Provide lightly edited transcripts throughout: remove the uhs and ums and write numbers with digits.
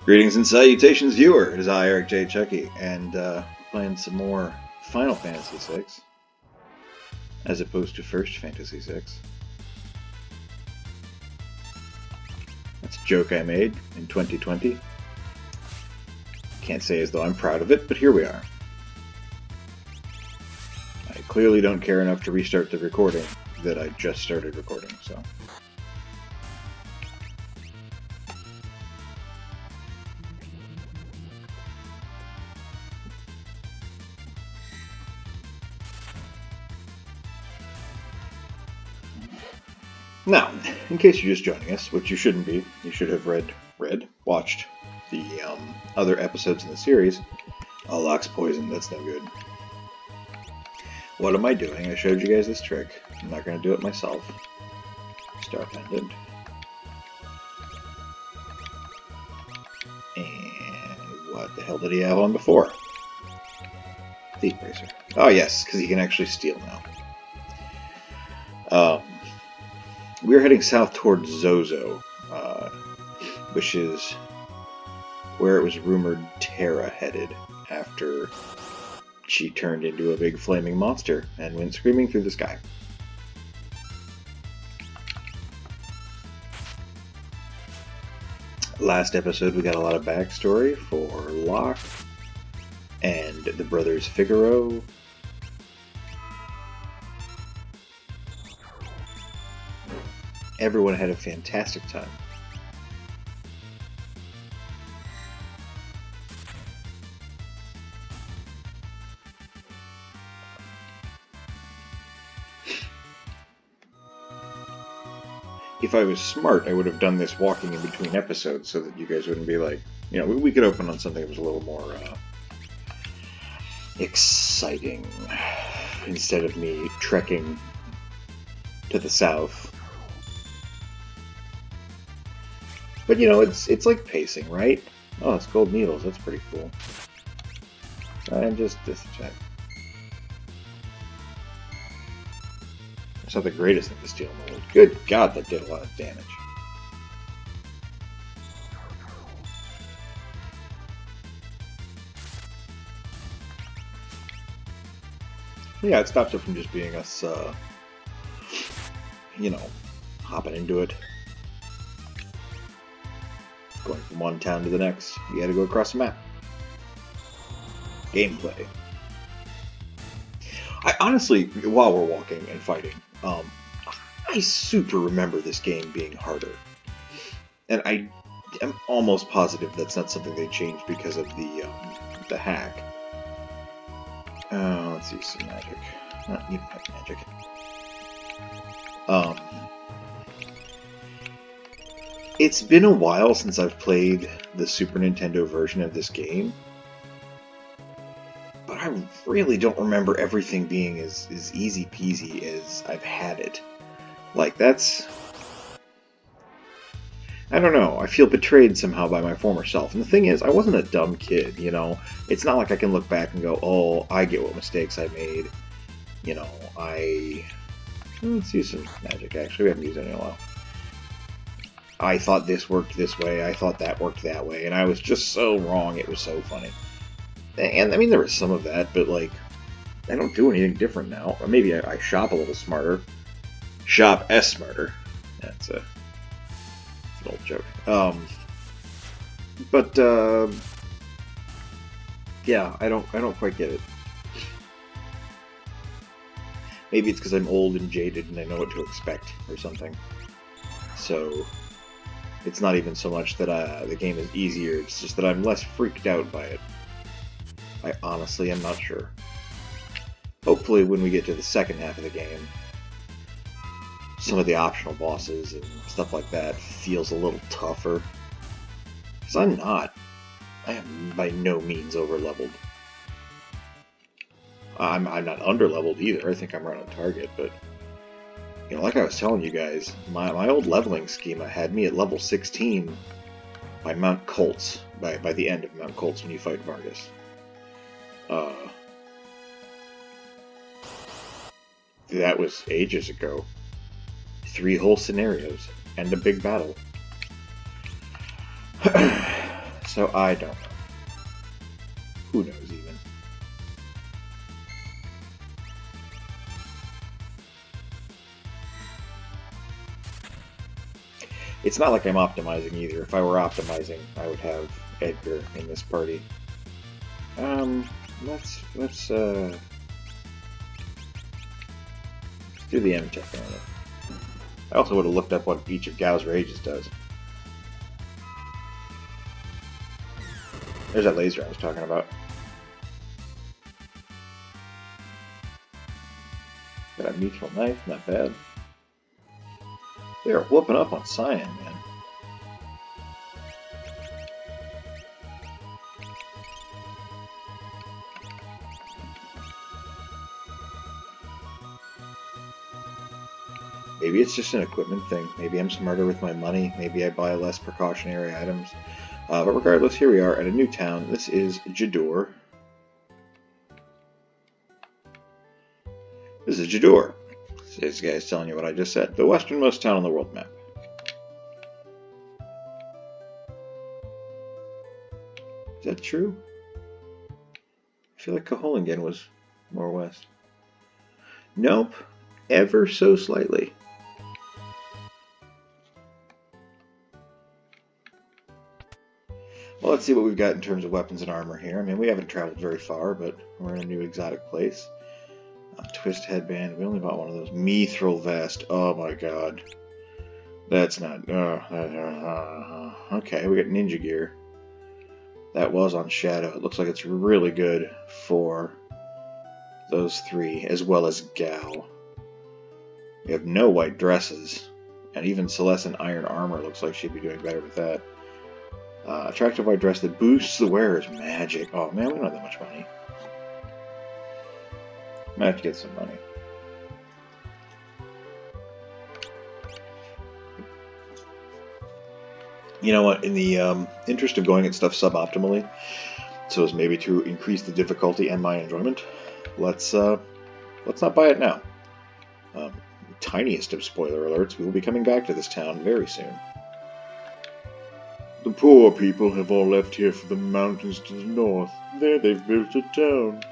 Greetings and salutations, viewer. It is I, Eric J. Chucci, and playing some more Final Fantasy VI, as opposed to First Fantasy VI. That's a joke I made in 2020. Can't say as though I'm proud of it, but here we are. I clearly don't care enough to restart the recording that I just started recording, so... Now, in case you're just joining us, which you shouldn't be, you should have watched the other episodes in the series. OWCH poison, that's no good. What am I doing? I showed you guys this trick. I'm not going to do it myself. Star Pendant. And what the hell did he have on before? Thief Bracer. Oh yes, because he can actually steal now. We're heading south towards Zozo, which is where it was rumored Terra headed after she turned into a big flaming monster and went screaming through the sky. Last episode we got a lot of backstory for Locke and the brothers Figaro. Everyone had a fantastic time. If I was smart, I would have done this walking in between episodes so that you guys wouldn't be like, you know, we could open on something that was a little more exciting instead of me trekking to the south. But you know, it's like pacing, right? Oh, it's gold needles. That's pretty cool. And just check. It's not the greatest thing to steal in the world. Good God, that did a lot of damage. Yeah, it stops it from just being us, you know, hopping into it. Going from one town to the next, you gotta go across the map. Gameplay. I honestly, while we're walking and fighting, I super remember this game being harder. And I am almost positive that's not something they changed because of the hack. Let's use some magic. You don't have magic. It's been a while since I've played the Super Nintendo version of this game, but I really don't remember everything being as easy peasy as I've had it. Like, that's... I don't know, I feel betrayed somehow by my former self. And the thing is, I wasn't a dumb kid, you know? It's not like I can look back and go, oh, I get what mistakes I made. You know, let's use some magic, actually. We haven't used any in a while. I thought this worked this way, I thought that worked that way, and I was just so wrong, it was so funny. And, I mean, there was some of that, but, like, I don't do anything different now. Or maybe I shop a little smarter. Shop smarter. That's an old joke. Yeah, I don't quite get it. Maybe it's because I'm old and jaded and I know what to expect, or something. So... it's not even so much that the game is easier, it's just that I'm less freaked out by it. I honestly am not sure. Hopefully when we get to the second half of the game, some of the optional bosses and stuff like that feels a little tougher. Because I'm not. I am by no means over-leveled. I'm not under-leveled either, I think I'm right on target, but... you know, like I was telling you guys, my old leveling schema had me at level 16 by Mount Colts, by the end of Mount Colts when you fight Vargas. That was ages ago. 3 whole scenarios, and a big battle. So I don't know. Who knows even? It's not like I'm optimizing either. If I were optimizing, I would have Edgar in this party. Let's do the M check on it. I also would have looked up what each of Gao's rages does. There's that laser I was talking about. Got a neutral knife, not bad. They're whooping up on Cyan, man. Maybe it's just an equipment thing. Maybe I'm smarter with my money. Maybe I buy less precautionary items. But regardless, here we are at a new town. This is Jador. This is Jador. This guy's telling you what I just said. The westernmost town on the world map. Is that true? I feel like Kohlingen was more west. Nope. Ever so slightly. Well, let's see what we've got in terms of weapons and armor here. I mean, we haven't traveled very far, but we're in a new exotic place. Twist headband. We only bought one of those. Mithril vest. Oh my god. That's not... okay, we got ninja gear. That was on Shadow. It looks like it's really good for those three, as well as Gao. We have no white dresses. And even Celeste Iron Armor looks like she'd be doing better with that. Attractive white dress that boosts the wearer's magic. Oh man, we don't have that much money. Might have to get some money. You know what? In the interest of going at stuff suboptimally, so as maybe to increase the difficulty and my enjoyment, let's not buy it now. Tiniest of spoiler alerts, we will be coming back to this town very soon. The poor people have all left here for the mountains to the north. There they've built a town.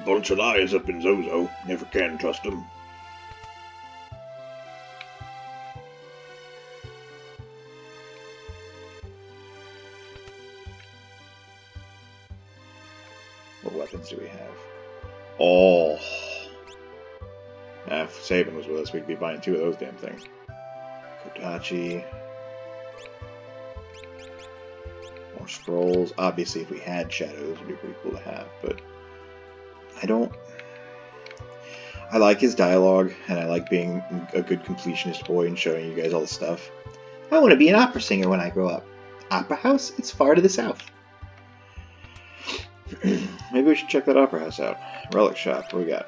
Bunch of liars up in Zozo. Never can trust them. What weapons do we have? Oh. If Saban was with us, we'd be buying 2 of those damn things. Kodachi. More scrolls. Obviously, if we had shadows, it would be pretty cool to have, but I like his dialogue, and I like being a good completionist boy and showing you guys all the stuff. I want to be an opera singer when I grow up. Opera house? It's far to the south. Maybe we should check that opera house out. Relic shop. What do we got?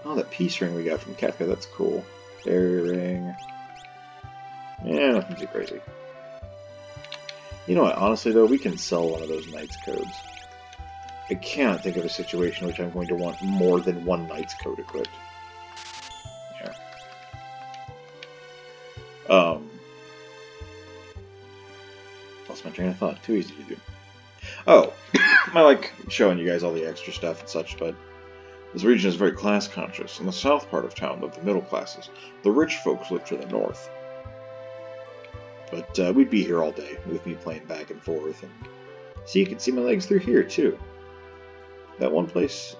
Oh, that peace ring we got from Kefka. That's cool. Barrier ring. Yeah, nothing too crazy. You know what? Honestly, though, we can sell one of those Knight's codes. I cannot think of a situation in which I'm going to want more than one Knight's code equipped. Here. Lost my train of thought. Too easy to do. Oh, I like showing you guys all the extra stuff and such, but this region is very class conscious. In the south part of town live the middle classes. The rich folks live to the north. But we'd be here all day with me playing back and forth. And see, you can see my legs through here, too. That one place,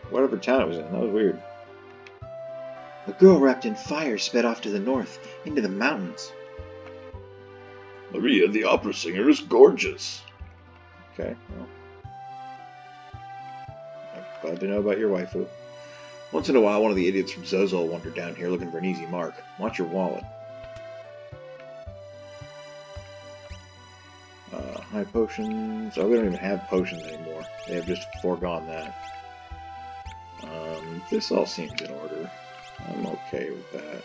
whatever town it was in, that was weird. A girl wrapped in fire sped off to the north, into the mountains. Maria, the opera singer, is gorgeous. Okay, well. I'm glad to know about your waifu. Once in a while, one of the idiots from Zozo will wander down here looking for an easy mark. Watch your wallet. High potions. Oh, we don't even have potions anymore. They have just foregone that. This all seems in order. I'm okay with that.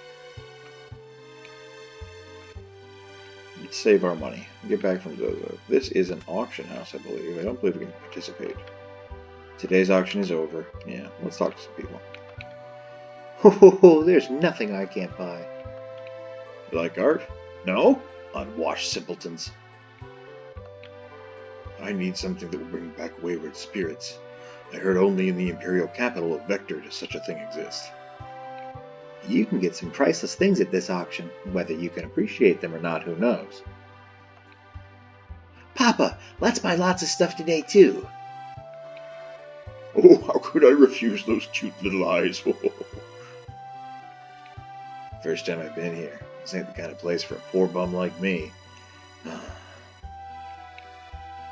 Let's save our money. Get back from Zozo. This is an auction house, I believe. I don't believe we can participate. Today's auction is over. Yeah, let's talk to some people. Oh, there's nothing I can't buy. You like art? No? Unwashed simpletons. I need something that will bring back wayward spirits. I heard only in the imperial capital of Vector does such a thing exist. You can get some priceless things at this auction. Whether you can appreciate them or not, who knows? Papa, let's buy lots of stuff today, too. Oh, how could I refuse those cute little eyes? First time I've been here. This ain't the kind of place for a poor bum like me.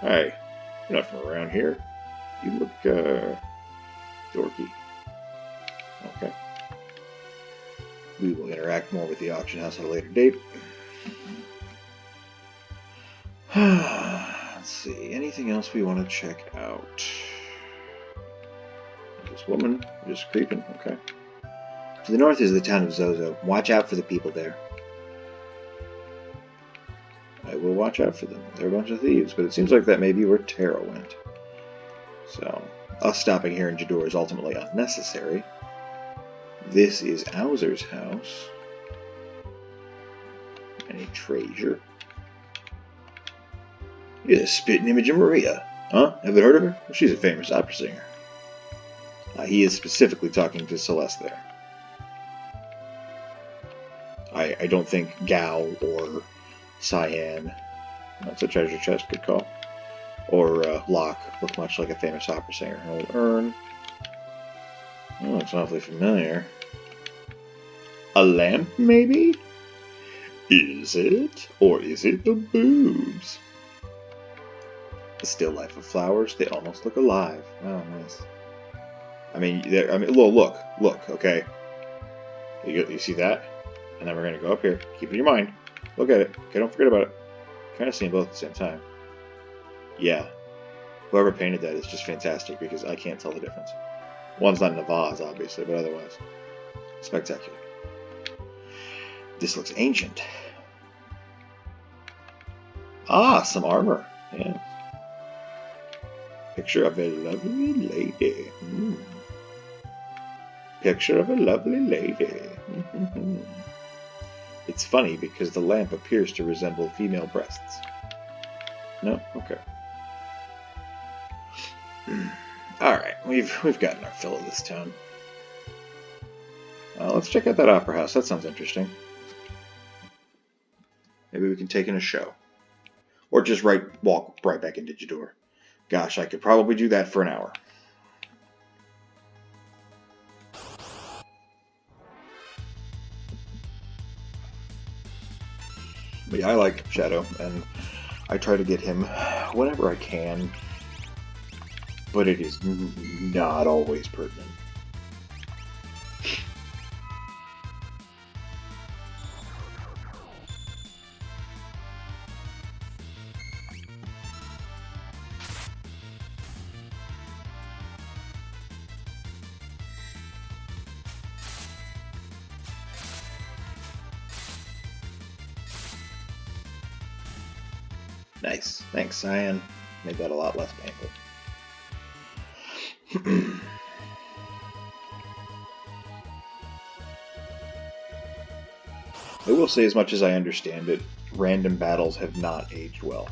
Hey, you're not from around here. You look, dorky. Okay. We will interact more with the auction house at a later date. Let's see, anything else we want to check out? This woman just creeping, okay. To the north is the town of Zozo. Watch out for the people there. I will watch out for them. They're a bunch of thieves, but it seems like that may be where Tara went. So, us stopping here in Jador is ultimately unnecessary. This is Owzer's house. Any treasure? You're the spitting image of Maria. Huh? Haven't heard of her? Well, she's a famous opera singer. He is specifically talking to Celeste there. I don't think Gao or Cyan, that's a treasure chest, good call, or Locke look much like a famous opera singer. An old urn. Oh, it's awfully familiar. A lamp, maybe? Is it? Or is it the boobs? The still life of flowers, they almost look alive. Oh, nice. Look, okay? You see that? And then we're going to go up here. Keep it in your mind. Look at it. Okay, don't forget about it. Kind of seeing both at the same time. Yeah. Whoever painted that is just fantastic because I can't tell the difference. One's not in a vase, obviously, but otherwise. Spectacular. This looks ancient. Ah, some armor. Yeah. Picture of a lovely lady. Picture of a lovely lady. It's funny because the lamp appears to resemble female breasts. No? Okay. Alright, we've gotten our fill of this town. Let's check out that opera house. That sounds interesting. Maybe we can take in a show. Or just walk right back into Jador. Gosh, I could probably do that for an hour. But yeah, I like Shadow, and I try to get him whenever I can, but it is not always pertinent. Nice. Thanks, Cyan. Made that a lot less painful. I will say, as much as I understand it, random battles have not aged well.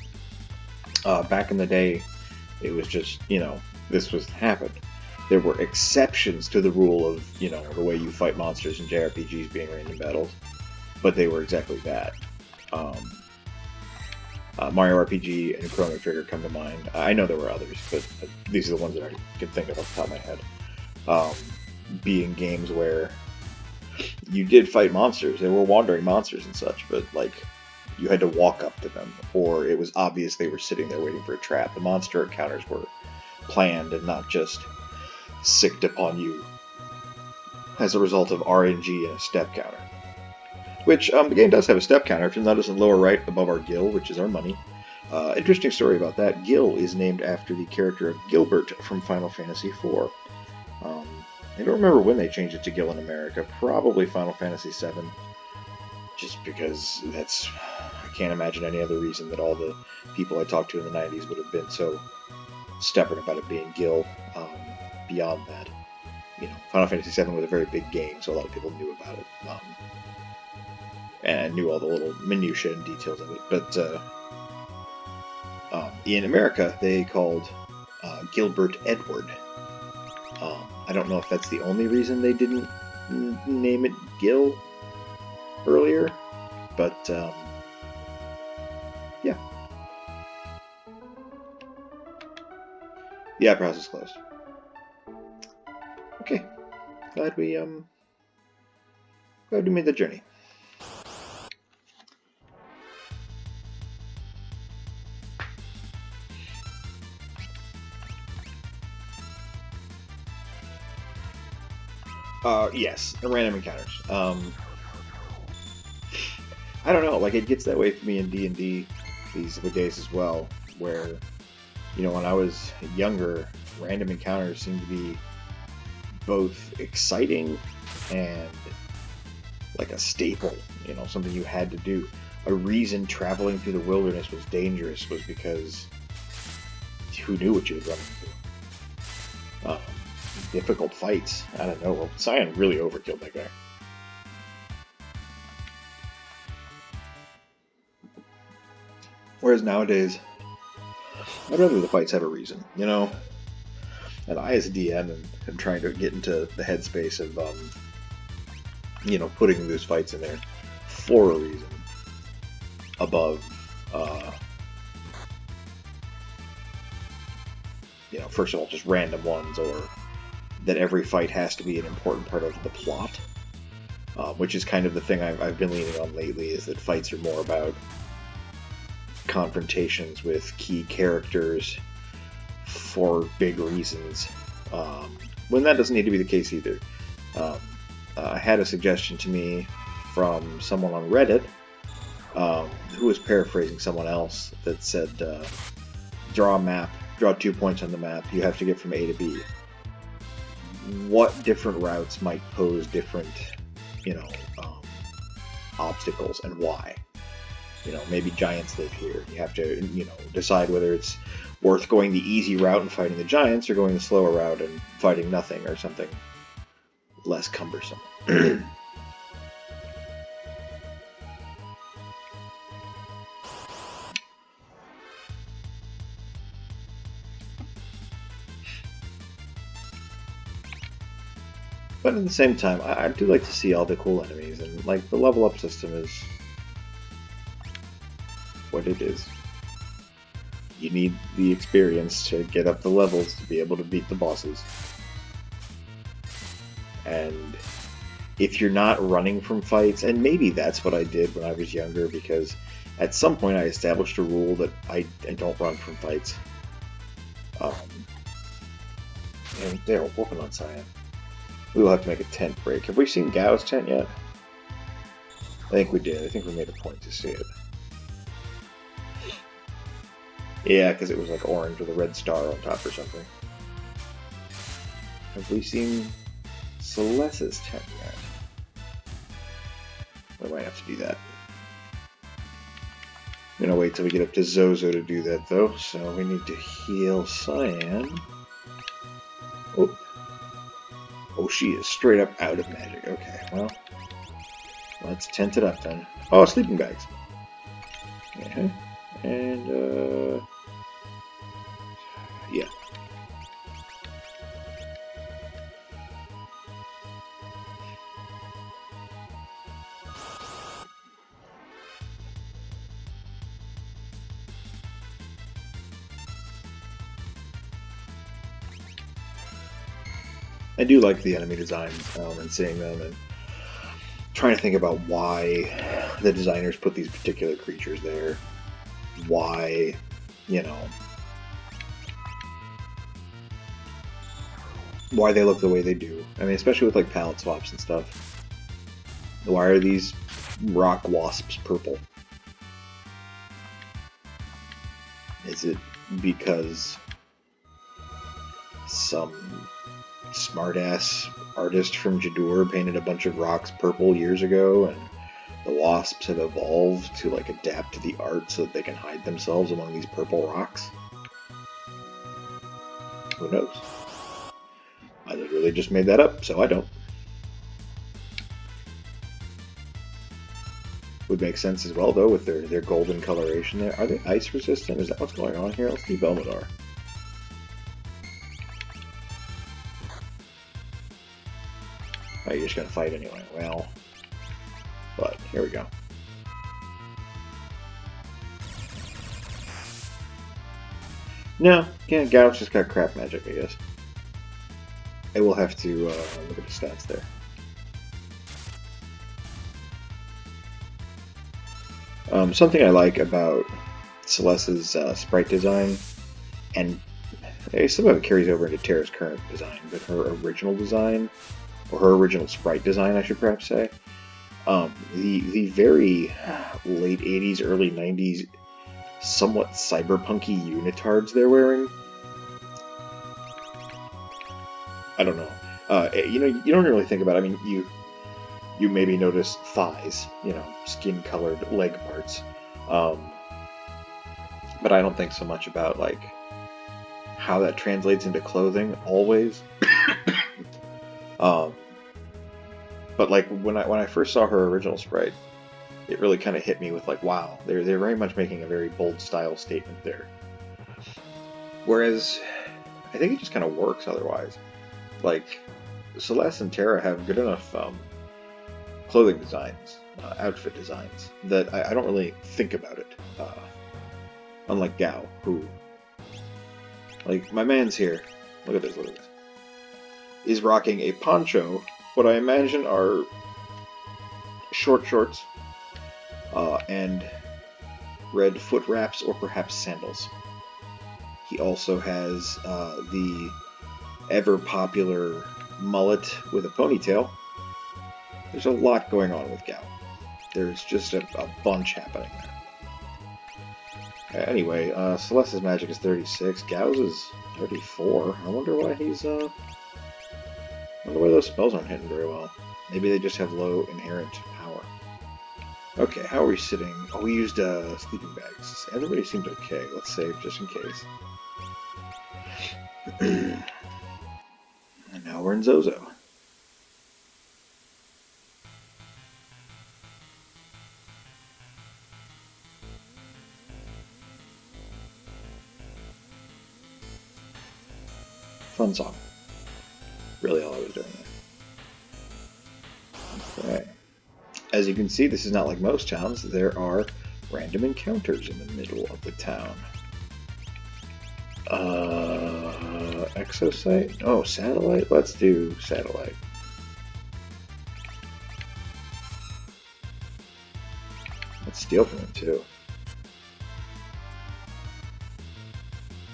Back in the day, it was just, this was happened. There were exceptions to the rule of, the way you fight monsters in JRPGs being random battles, but they were exactly that. Mario RPG and Chrono Trigger come to mind. I know there were others, but these are the ones that I can think of off the top of my head. Being games where you did fight monsters. There were wandering monsters and such, but, you had to walk up to them, or it was obvious they were sitting there waiting for a trap. The monster encounters were planned and not just sicked upon you as a result of RNG and a step counter. Which, the game does have a step counter. If you'll notice in the lower right above our Gil, which is our money. Interesting story about that. Gil is named after the character of Gilbert from Final Fantasy IV. I don't remember when they changed it to Gil in America. Probably Final Fantasy VII. Just because I can't imagine any other reason that all the people I talked to in the 90s would have been so stubborn about it being Gil. Beyond that. Final Fantasy VII was a very big game, so a lot of people knew about it. And knew all the little minutiae and details of it. But in America, they called Gilbert Edward. I don't know if that's the only reason they didn't name it Gil earlier, but yeah. The Opera House is closed. Okay, glad we made the journey. Yes, random encounters. I don't know, like, it gets that way for me in D&D these days as well, where, when I was younger, random encounters seemed to be both exciting and like a staple, something you had to do. A reason traveling through the wilderness was dangerous was because who knew what you would run into? Difficult fights. I don't know. Well, Cyan really overkilled that guy. Whereas nowadays, I'd rather the fights have a reason, And I, as a DM, am trying to get into the headspace of, putting those fights in there for a reason above, first of all, just random ones, or that every fight has to be an important part of the plot, which is kind of the thing I've been leaning on lately, is that fights are more about confrontations with key characters for big reasons, when that doesn't need to be the case either. I had a suggestion to me from someone on Reddit, who was paraphrasing someone else, that said, draw a map, draw 2 points on the map, you have to get from A to B. What different routes might pose different, obstacles, and why? Maybe giants live here. You have to, decide whether it's worth going the easy route and fighting the giants, or going the slower route and fighting nothing, or something less cumbersome. But at the same time, I do like to see all the cool enemies, and like the level up system is what it is. You need the experience to get up the levels to be able to beat the bosses. And if you're not running from fights, and maybe that's what I did when I was younger, because at some point I established a rule that I don't run from fights. And they're whooping on Cyan. We will have to make a tent break. Have we seen Gao's tent yet? I think we did. I think we made a point to see it. Yeah, because it was like orange with a red star on top or something. Have we seen Celeste's tent yet? We might have to do that. I'm gonna wait till we get up to Zozo to do that, though. So we need to heal Cyan. Oh. Oh, she is straight up out of magic. Okay, well, let's tent it up then. Oh, sleeping bags. And, yeah. I do like the enemy design, and seeing them, and trying to think about why the designers put these particular creatures there. Why, why they look the way they do. I mean, especially with like palette swaps and stuff. Why are these rock wasps purple? Is it because some smartass artist from Jadur painted a bunch of rocks purple years ago, and the wasps have evolved to like adapt to the art so that they can hide themselves among these purple rocks? Who knows? I literally just made that up, so I don't. Would make sense as well, though, with their golden coloration there. Are they ice resistant? Is that what's going on here? Let's see Belmadar. Oh, you're just gonna fight anyway. Well, but here we go. No, yeah, Gauch just got crap magic, I guess. I will have to look at the stats there. Something I like about Celeste's sprite design, and some of it carries over into Terra's current design, but her original design, or her original sprite design, I should perhaps say, the very late 80s, early 90s, somewhat cyberpunky unitards they're wearing. I don't know. You don't really think about it. I mean, you maybe notice thighs, skin-colored leg parts. But I don't think so much about, like, how that translates into clothing, always. But, like, when I first saw her original sprite, it really kind of hit me with, like, wow, they're very much making a very bold style statement there. Whereas, I think it just kind of works otherwise. Like, Celeste and Terra have good enough clothing designs, outfit designs, that I don't really think about it. Unlike Gao, who, like, my man's here, look at this, is rocking a poncho, what I imagine are short shorts, and red foot wraps, or perhaps sandals. He also has the ever-popular mullet with a ponytail. There's a lot going on with Gao. There's just a bunch happening there. Anyway, Celeste's magic is 36. Gao's is 34. I wonder why he's, I wonder why those spells aren't hitting very well. Maybe they just have low inherent power. Okay, how are we sitting? Oh, we used sleeping bags. Everybody seemed okay. Let's save just in case. And now we're in Zozo. Fun song. Really all I was doing there. Okay. As you can see, this is not like most towns. There are random encounters in the middle of the town. Exosite? Oh, satellite? Let's do satellite. Let's steal from him, too.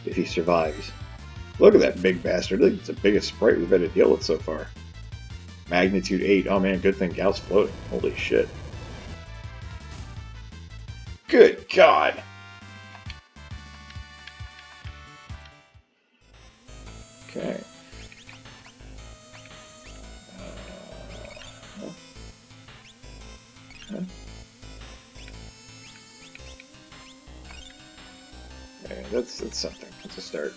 If he survives. Look at that big bastard. I think it's the biggest sprite we've had to deal with so far. Magnitude 8. Oh man, good thing Gal's floating. Holy shit. Good God! Okay. Okay, that's something. That's a start.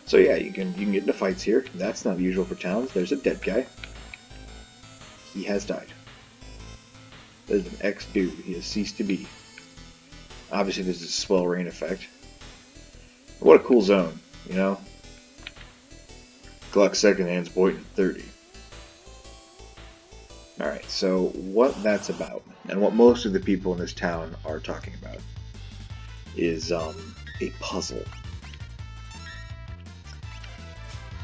So yeah, you can get into fights here. That's not usual for towns. There's a dead guy. He has died. There's an ex-dude. He has ceased to be. Obviously, there's a swell rain effect. What a cool zone, you know? Gluck second hands Boyton 30. Alright, so what that's about, and what most of the people in this town are talking about, is a puzzle.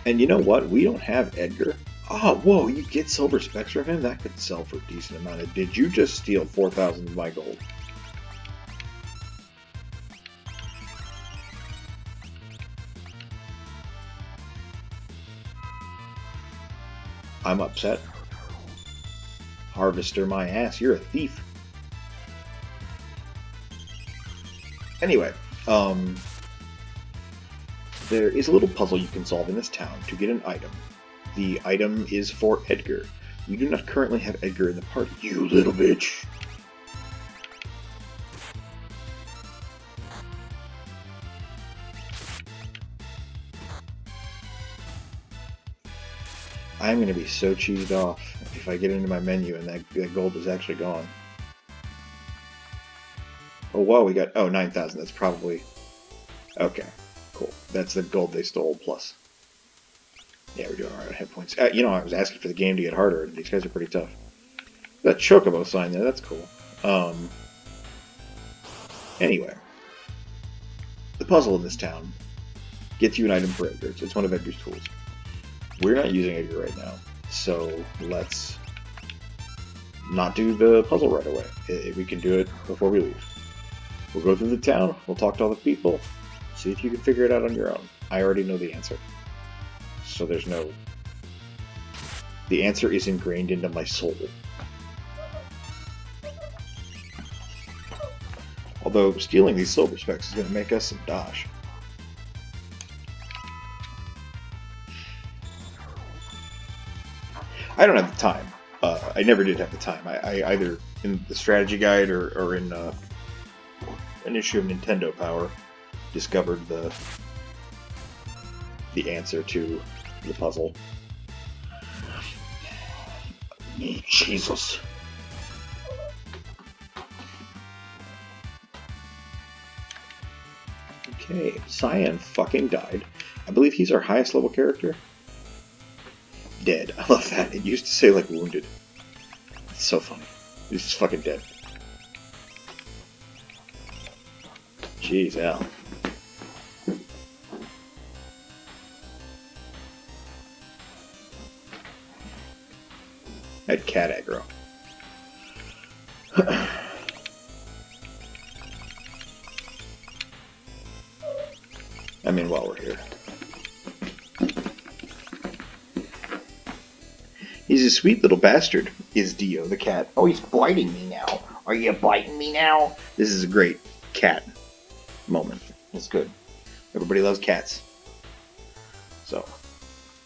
And you know what? We don't have Edgar. Oh, whoa, you get silver specs from him? That could sell for a decent amount. Did you just steal 4,000 of my gold? I'm upset. Harvester my ass, you're a thief. Anyway, there is a little puzzle you can solve in this town to get an item. The item is for Edgar. We do not currently have Edgar in the party, you little bitch. I'm going to be so cheesed off if I get into my menu and that gold is actually gone. Oh, wow, we got... Oh, 9,000. That's probably... Okay, cool. That's the gold they stole, plus... Yeah, we're doing alright on hit points. You know, I was asking for the game to get harder. These guys are pretty tough. That Chocobo sign there, that's cool. Anyway. The puzzle in this town gets you an item for Edgar. It's one of Edgar's tools. We're not using Edgar right now, so let's not do the puzzle right away. We can do it before we leave. We'll go through the town, we'll talk to all the people, see if you can figure it out on your own. I already know the answer. So there's no... The answer is ingrained into my soul. Although stealing these silver specks is going to make us some dosh. I don't have the time. I never did have the time. I either in the strategy guide or in an issue of Nintendo Power discovered the answer to the puzzle. Jesus. Okay, Cyan fucking died. I believe he's our highest level character. Dead. I love that. It used to say, like, wounded. It's so funny. He's just fucking dead. Jeez, Al. I had cat aggro. I mean, while we're here. He's a sweet little bastard, is Dio the cat. Oh, he's biting me now. Are you biting me now? This is a great cat moment. It's good. Everybody loves cats. So,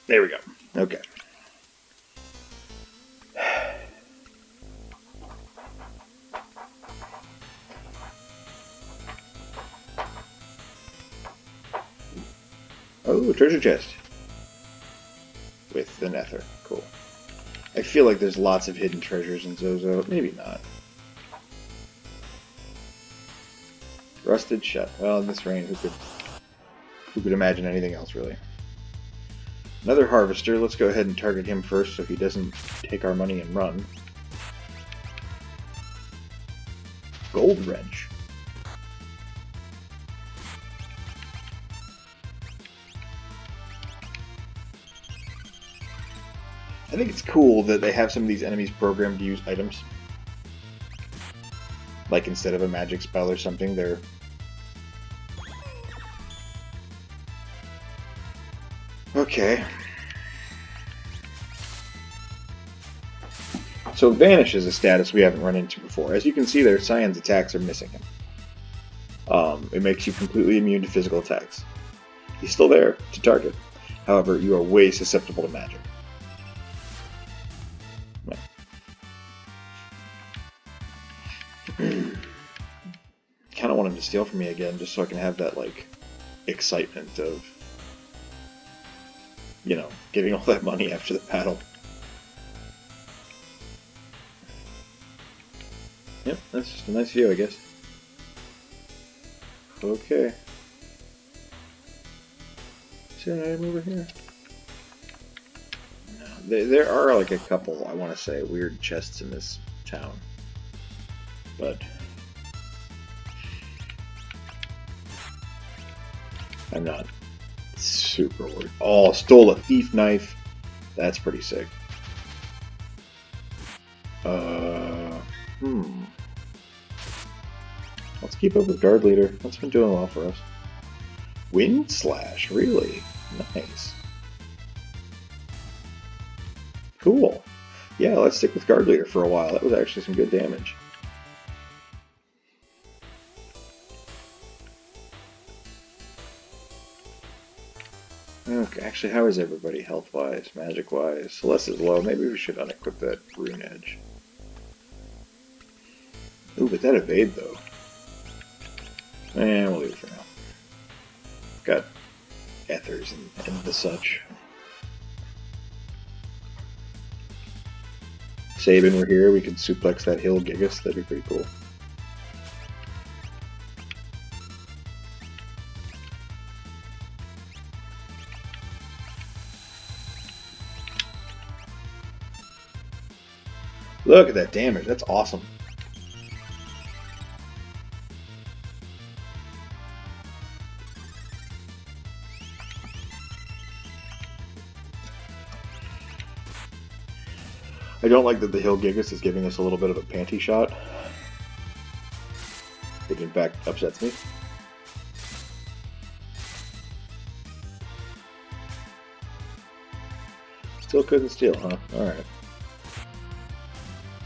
there we go. Okay. Oh, treasure chest. With the nether. Cool. I feel like there's lots of hidden treasures in Zozo. Maybe not. Rusted shut. Well, in this rain, who could imagine anything else, really? Another harvester. Let's go ahead and target him first so he doesn't take our money and run. Gold wrench. I think it's cool that they have some of these enemies programmed to use items. Like instead of a magic spell or something, they're... Okay. So Vanish is a status we haven't run into before. As you can see there, Cyan's attacks are missing him. It makes you completely immune to physical attacks. He's still there to target. However, you are way susceptible to magic. Kind of want him to steal from me again, just so I can have that, like, excitement of, you know, getting all that money after the battle. Yep, that's just a nice view, I guess. Okay. Is there an item over here? No, there are, like, a couple, I want to say, weird chests in this town. But I'm not super worried. Oh, stole a thief knife. That's pretty sick. Let's keep up with Guard Leader. That's been doing well for us. Wind Slash, really? Nice. Cool. Yeah, let's stick with Guard Leader for a while. That was actually some good damage. Okay, actually, how is everybody health-wise, magic-wise? Celeste is low. Maybe we should unequip that Rune Edge. Ooh, but that evade, though. We'll leave it for now. Got ethers and the such. Sabin were here, we could suplex that hill Gigas. That'd be pretty cool. Look at that damage. That's awesome. I don't like that the Hill Gigas is giving us a little bit of a panty shot. It in fact upsets me. Still couldn't steal, huh? Alright.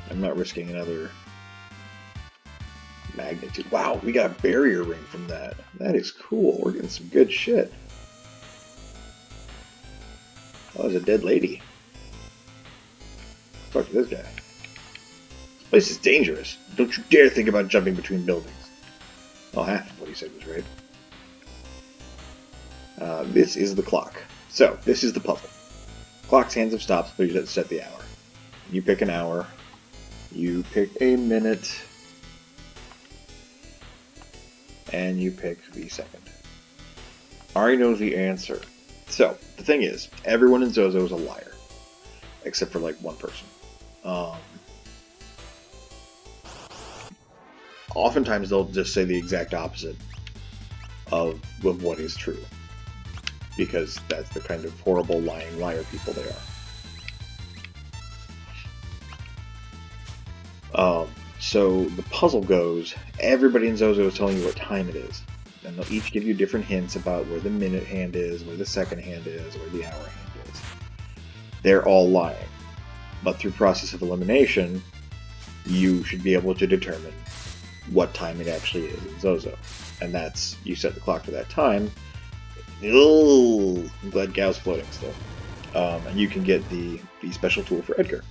I'm not risking another magnitude. Wow, we got a barrier ring from that. That is cool. We're getting some good shit. Oh, there's a dead lady. Talk to this guy. This place is dangerous. Don't you dare think about jumping between buildings. Oh, half of what he said was right. This is the clock. So, this is the puzzle. Clock's hands have stopped, but you just set the hour. You pick an hour. You pick a minute. And you pick the second. Ari knows the answer. So, the thing is, everyone in Zozo is a liar. Except for, like, one person. Oftentimes they'll just say the exact opposite of what is true. Because that's the kind of horrible lying liar people they are. So the puzzle goes, everybody in Zozo is telling you what time it is. And they'll each give you different hints about where the minute hand is, where the second hand is, where the hour hand is. They're all lying. But through process of elimination, you should be able to determine what time it actually is in Zozo. And that's, you set the clock for that time. Oh, I'm glad Gao's floating still. And you can get the special tool for Edgar.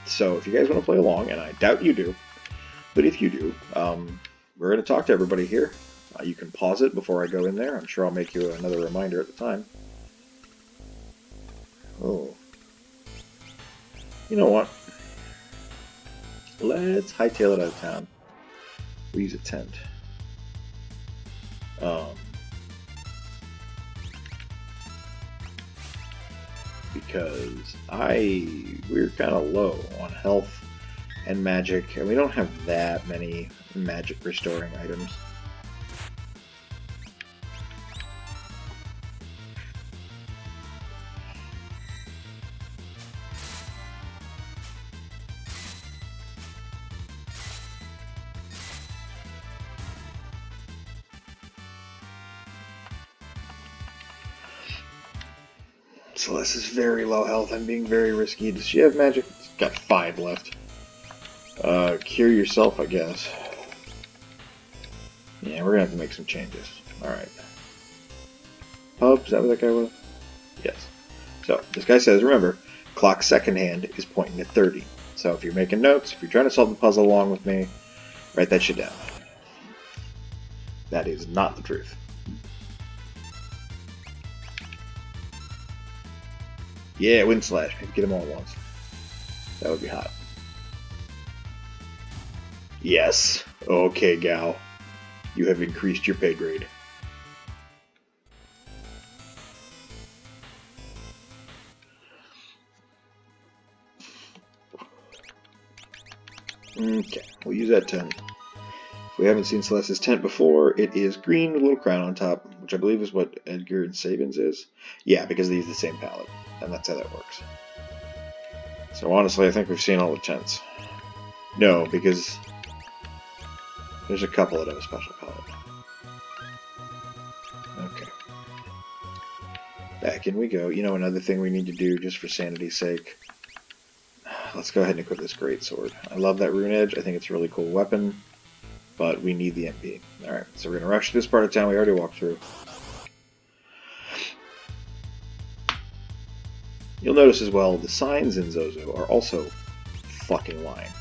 So if you guys want to play along, and I doubt you do, but if you do, we're going to talk to everybody here. You can pause it before I go in there. I'm sure I'll make you another reminder at the time. Oh. You know what? Let's hightail it out of town. We'll use a tent. Because we're kind of low on health and magic, and we don't have that many magic restoring items. Celeste is very low health. I'm being very risky. Does she have magic? She's got 5 left. Cure yourself, I guess. Yeah, we're gonna have to make some changes. Alright. Pub, is that what that guy was? Yes. So, this guy says, remember, clock's second hand is pointing at 30. So if you're making notes, if you're trying to solve the puzzle along with me, write that shit down. That is not the truth. Yeah, Wind Slash. Maybe get them all at once. That would be hot. Yes. Okay, Gao. You have increased your pay grade. Okay, we'll use that tent. If we haven't seen Celeste's tent before, it is green with a little crown on top, which I believe is what Edgar and Sabin's is. Yeah, because they use the same palette. And that's how that works. So honestly, I think we've seen all the tents. No, because there's a couple that have a special palette. Okay. Back in we go. You know, another thing we need to do, just for sanity's sake. Let's go ahead and equip this greatsword. I love that rune edge. I think it's a really cool weapon. But we need the MP. Alright, so we're going to rush to this part of town we already walked through. You'll notice as well, the signs in Zozo are also fucking lying.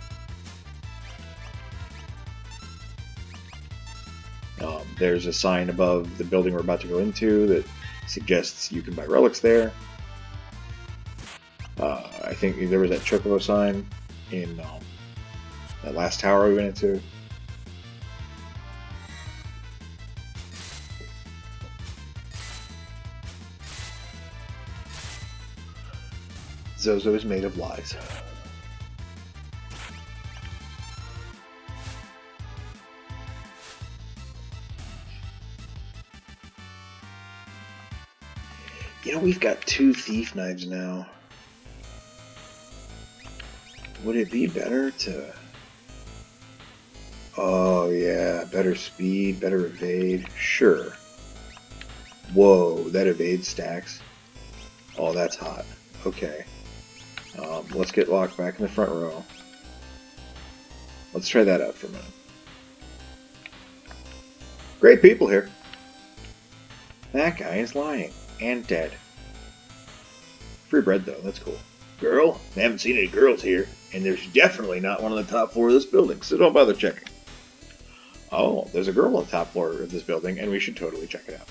There's a sign above the building we're about to go into that suggests you can buy relics there. I think there was that Chocobo sign in that last tower we went into. Zozo is made of lies. You know, we've got 2 thief knives now. Would it be better to... Oh yeah, better speed, better evade. Sure. Whoa, that evade stacks. Oh, that's hot. Okay. Let's get Locke back in the front row. Let's try that out for a minute. Great people here. That guy is lying. And dead. Free bread though, that's cool. Girl? I haven't seen any girls here. And there's definitely not one on the top floor of this building, so don't bother checking. Oh, there's a girl on the top floor of this building, and we should totally check it out.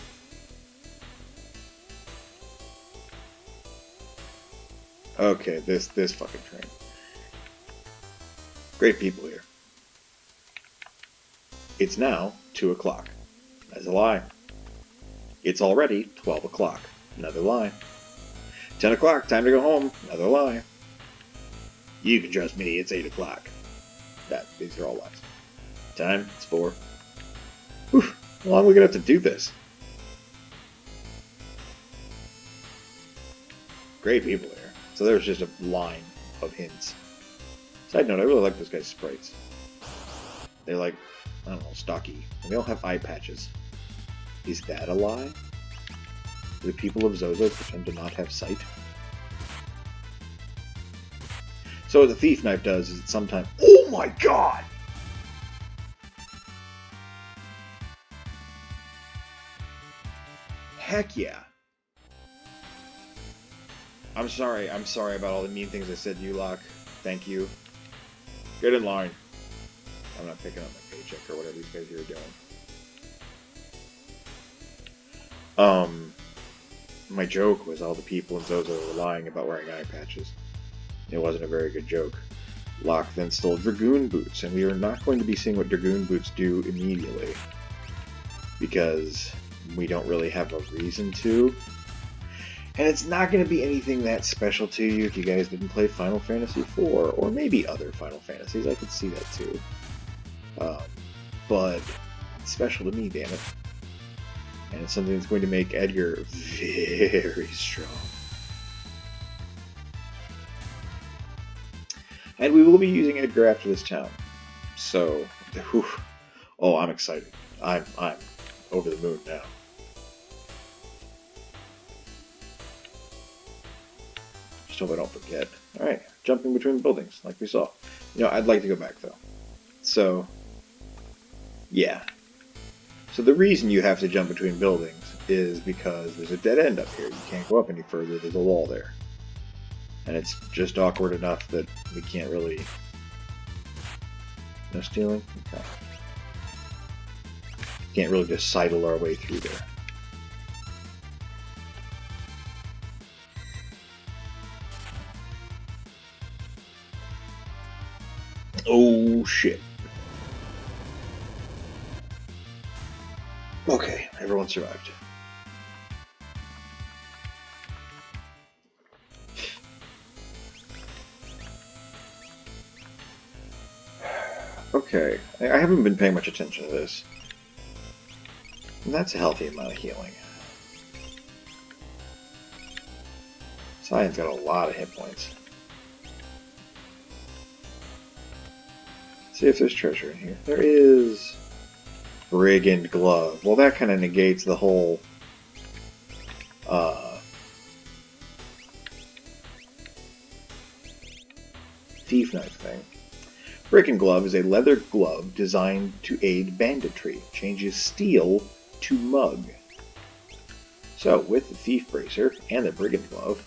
Okay, this fucking train. Great people here. It's now 2 o'clock. That's a lie. It's already 12 o'clock. Another lie. 10 o'clock, time to go home. Another lie. You can trust me, it's 8 o'clock. These are all lies. Time, it's 4. Whew, how long are we going to have to do this? Great people here. So there's just a line of hints. Side note, I really like those guys' sprites. They're like, I don't know, stocky. And they all have eye patches. Is that a lie? Do the people of Zozo pretend to not have sight? So what the thief knife does is it sometimes... Oh my god! Heck yeah! I'm sorry about all the mean things I said to you, Locke. Thank you. Get in line. I'm not picking up my paycheck or whatever these guys here are doing. My joke was all the people in Zozo were lying about wearing eye patches. It wasn't a very good joke. Locke then stole Dragoon boots, and we are not going to be seeing what Dragoon boots do immediately. Because we don't really have a reason to. And it's not going to be anything that special to you if you guys didn't play Final Fantasy IV, or maybe other Final Fantasies. I could see that too. But it's special to me, damn it. And it's something that's going to make Edgar very strong. And we will be using Edgar after this town. So, whew, oh, I'm excited. I'm over the moon now. Just hope I don't forget. Alright, jumping between buildings, like we saw. You know, I'd like to go back, though. So, yeah. So the reason you have to jump between buildings is because there's a dead end up here. You can't go up any further. There's a wall there. And it's just awkward enough that we can't really... No stealing? Okay. Can't really just sidle our way through there. Oh, shit. Okay, everyone survived. Okay, I haven't been paying much attention to this. And that's a healthy amount of healing. Cyan's got a lot of hit points. Let's see if there's treasure in here. There is... Regan glove. Well, that kind of negates the whole... thief knife thing. Regan glove is a leather glove designed to aid banditry. Changes steel to mug. So, with the thief bracer and the brigand glove,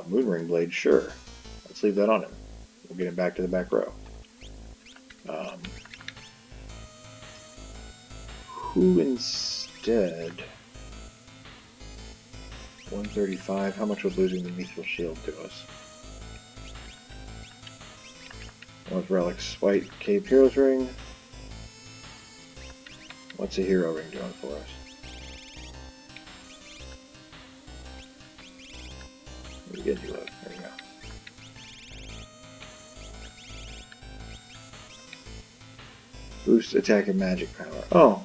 moonring blade, sure. Let's leave that on him. We'll get him back to the back row. Who instead? 135. How much was losing the Mithril Shield to us? What relics? White Cape Hero's Ring. What's a Hero Ring doing for us? Get you load. There we go. Boost attack and magic power. Oh.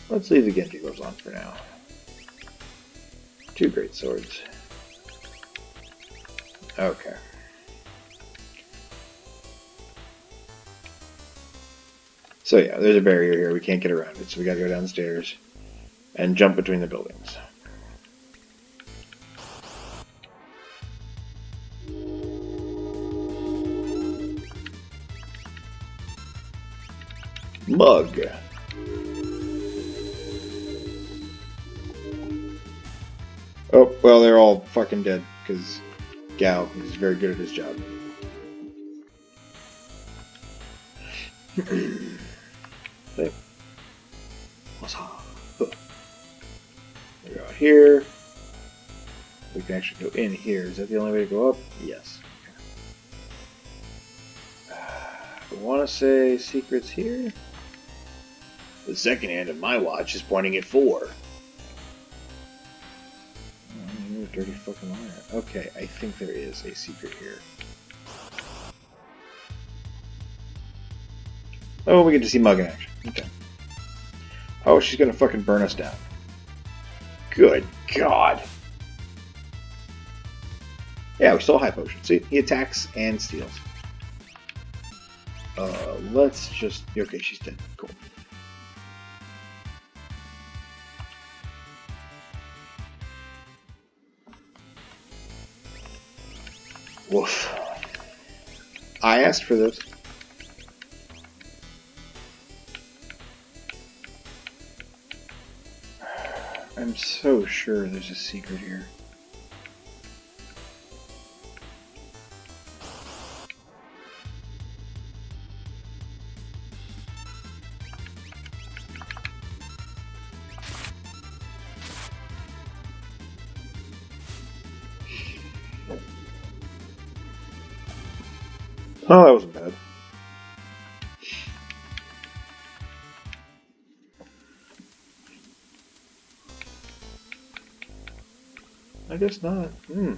Let's leave the Genji gloves on for now. 2 great swords. Okay. So yeah, there's a barrier here. We can't get around it, so we gotta go downstairs and jump between the buildings. Mug. Oh, well, they're all fucking dead, because Gao is very good at his job. Okay. We go out here. We can actually go in here. Is that the only way to go up? Yes. I want to say secrets here. The second hand of my watch is pointing at 4. You're a dirty fucking liar. Okay, I think there is a secret here. Oh, we get to see Mug in action. Okay. Oh, she's gonna fucking burn us down. Good God. Yeah, we stole high potion. See, he attacks and steals. Let's just... Okay, she's dead. Cool. Woof. I asked for this. I'm so sure there's a secret here. Oh, that wasn't bad. I guess not. There's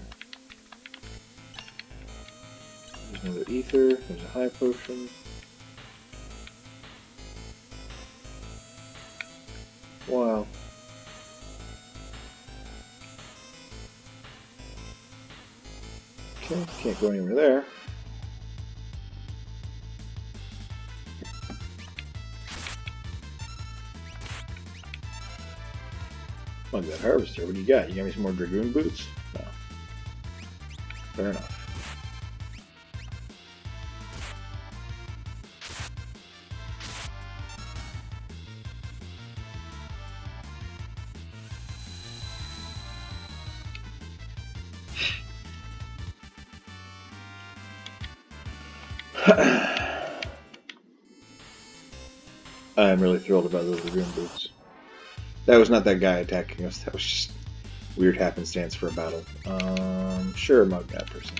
another ether. There's a high potion. Wow. Okay, can't go anywhere there. Look at that harvester. What do you got? You got me some more dragoon boots? No. Fair enough. I'm really thrilled about those dragoon boots. That was not that guy attacking us. That was just weird happenstance for a battle. Sure, mug that person.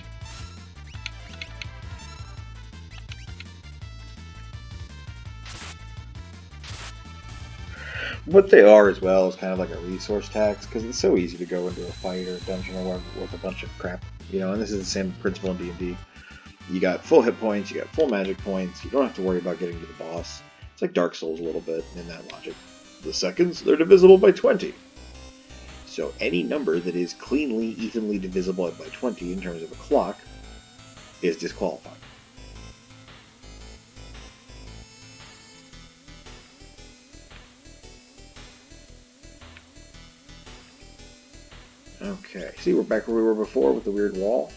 What they are as well is kind of like a resource tax, because it's so easy to go into a fight or a dungeon or whatever with a bunch of crap. You know, and this is the same principle in D&D. You got full hit points, you got full magic points, you don't have to worry about getting to the boss. It's like Dark Souls a little bit in that logic. The seconds, they're divisible by 20. So any number that is cleanly, evenly divisible by 20 in terms of a clock is disqualified. Okay, see, we're back where we were before with the weird wall.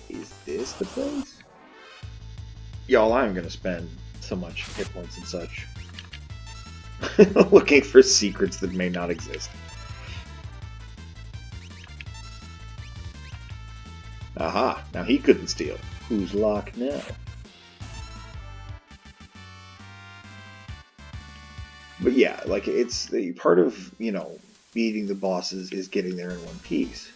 Is this the place? Y'all, I'm gonna spend so much hit points and such looking for secrets that may not exist. Aha, now he couldn't steal. Who's locked now? But yeah, like it's the part of, beating the bosses is getting there in one piece.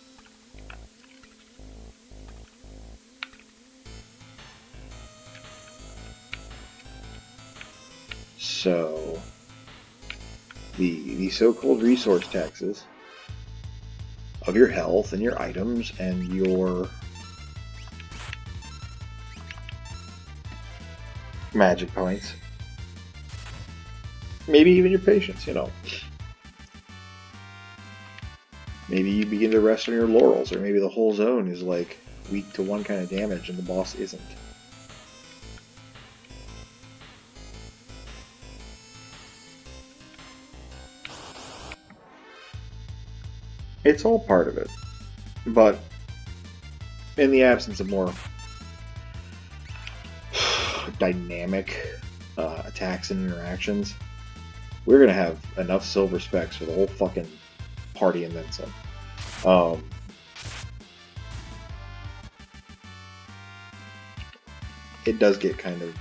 So the so-called resource taxes of your health and your items and your magic points, maybe even your patience, Maybe you begin to rest on your laurels, or maybe the whole zone is like weak to one kind of damage and the boss isn't. It's all part of it. But in the absence of more dynamic attacks and interactions, we're going to have enough silver specs for the whole fucking party and then some. It does get kind of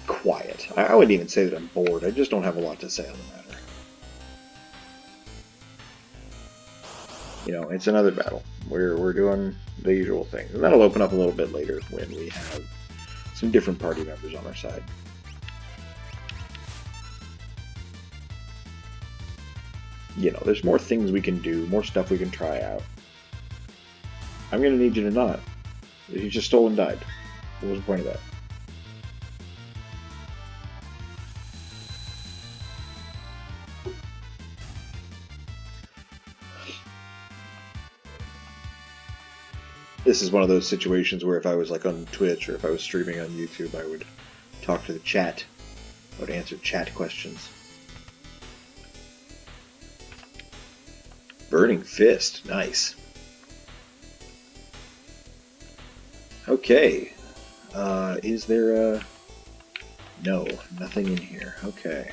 quiet. I wouldn't even say that I'm bored. I just don't have a lot to say on the matter. It's another battle. We're doing the usual thing. And that'll open up a little bit later when we have some different party members on our side. There's more things we can do, more stuff we can try out. I'm going to need you to not. You just stole and died. What was the point of that? This is one of those situations where if I was like on Twitch or if I was streaming on YouTube, I would talk to the chat. I would answer chat questions. Burning Fist, nice. Okay, is there a... No, nothing in here. Okay.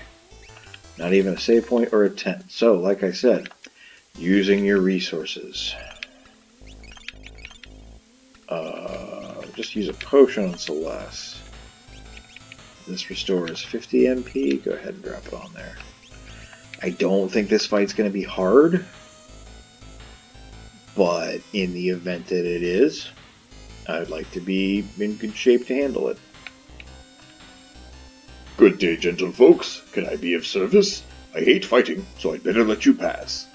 Not even a save point or a tent. So, like I said, using your resources. Just use a potion on Celeste. This restores 50 MP. Go ahead and drop it on there. I don't think this fight's going to be hard. But in the event that it is, I'd like to be in good shape to handle it. Good day, gentlefolks. Can I be of service? I hate fighting, so I'd better let you pass.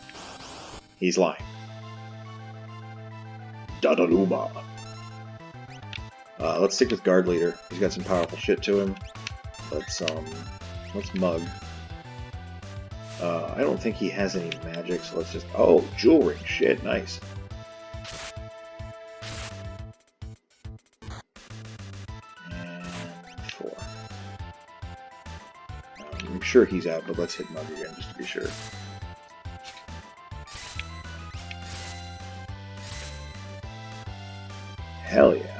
He's lying. Dadaluma. Let's stick with Guard Leader. He's got some powerful shit to him. Let's mug. I don't think he has any magic, so let's just... Oh, Jewel Ring. Shit, nice. And 4. I'm sure he's out, but let's hit mug again just to be sure. Hell yeah.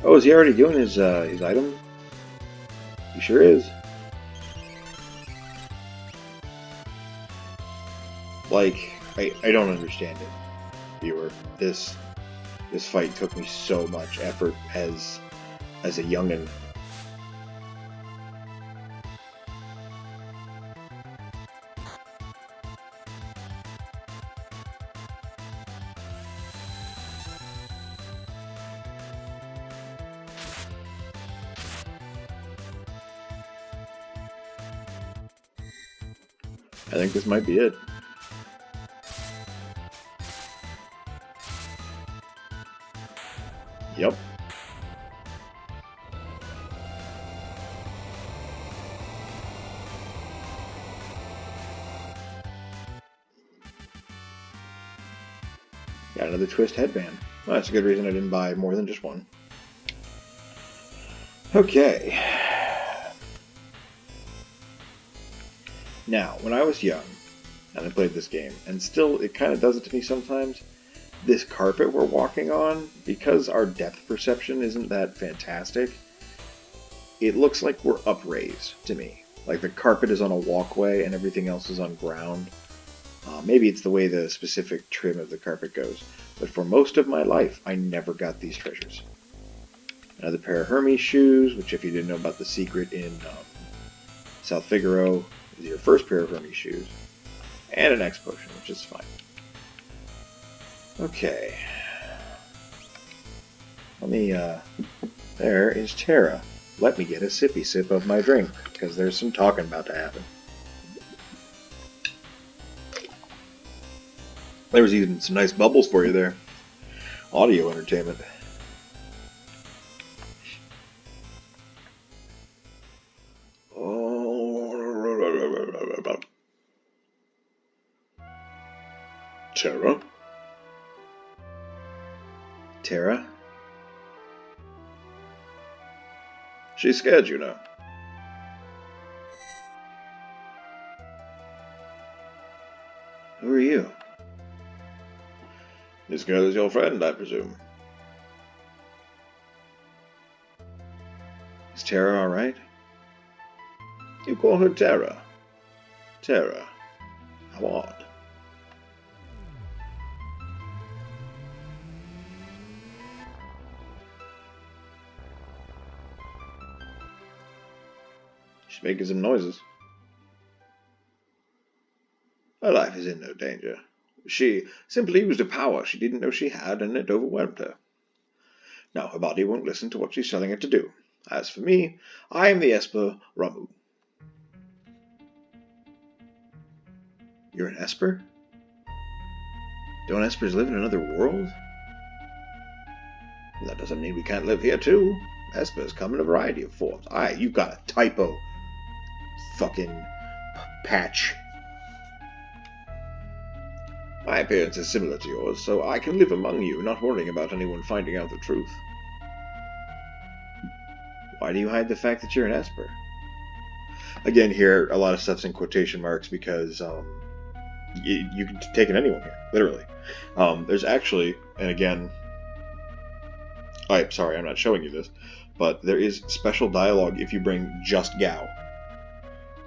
Oh, is he already doing his item? He sure is. Like, I don't understand it, viewer. This fight took me so much effort as a youngin'. I think this might be it. Yep. Got another twist headband. Well, that's a good reason I didn't buy more than just one. Okay. Now, when I was young, and I played this game, and still it kind of does it to me sometimes, this carpet we're walking on, because our depth perception isn't that fantastic, it looks like we're upraised to me. Like the carpet is on a walkway and everything else is on ground. Maybe it's the way the specific trim of the carpet goes, but for most of my life, I never got these treasures. Another pair of Hermes shoes, which if you didn't know about the secret in South Figaro, is your first pair of Hermes shoes. And an X potion, which is fine. Okay. Let me, there is Tara. Let me get a sippy sip of my drink, because there's some talking about to happen. There was even some nice bubbles for you there. Audio entertainment. Tara? Tara? She's scared you now. Who are you? This girl is your friend, I presume. Is Tara alright? You call her Tara. Tara. How odd. She's making some noises. Her life is in no danger. She simply used a power she didn't know she had, and it overwhelmed her. Now her body won't listen to what she's telling it to do. As for me, I am the Esper Ramu. You're an Esper? Don't Espers live in another world? That doesn't mean we can't live here too. Espers come in a variety of forms. You got a typo. Fucking patch. My appearance is similar to yours, so I can live among you, not worrying about anyone finding out the truth. Why do you hide the fact that you're an Esper? Again, here, a lot of stuff's in quotation marks because you can take it anyone here, literally. There's actually, and again, I'm sorry, I'm not showing you this, but there is special dialogue if you bring just Gao,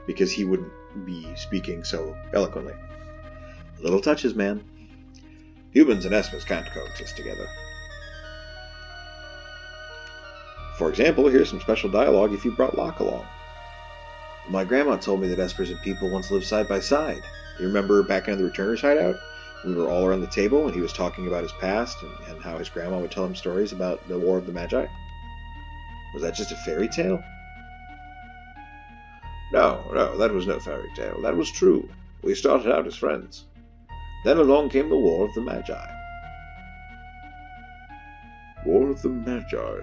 because he wouldn't be speaking so eloquently. Little touches, man. Humans and Espers can't coexist together. For example, here's some special dialogue if you brought Locke along. My grandma told me that Espers and people once lived side by side. You remember back in the Returners hideout? We were all around the table and he was talking about his past and how his grandma would tell him stories about the War of the Magi? Was that just a fairy tale? No, that was no fairy tale. That was true. We started out as friends. Then along came the War of the Magi. War of the Magi.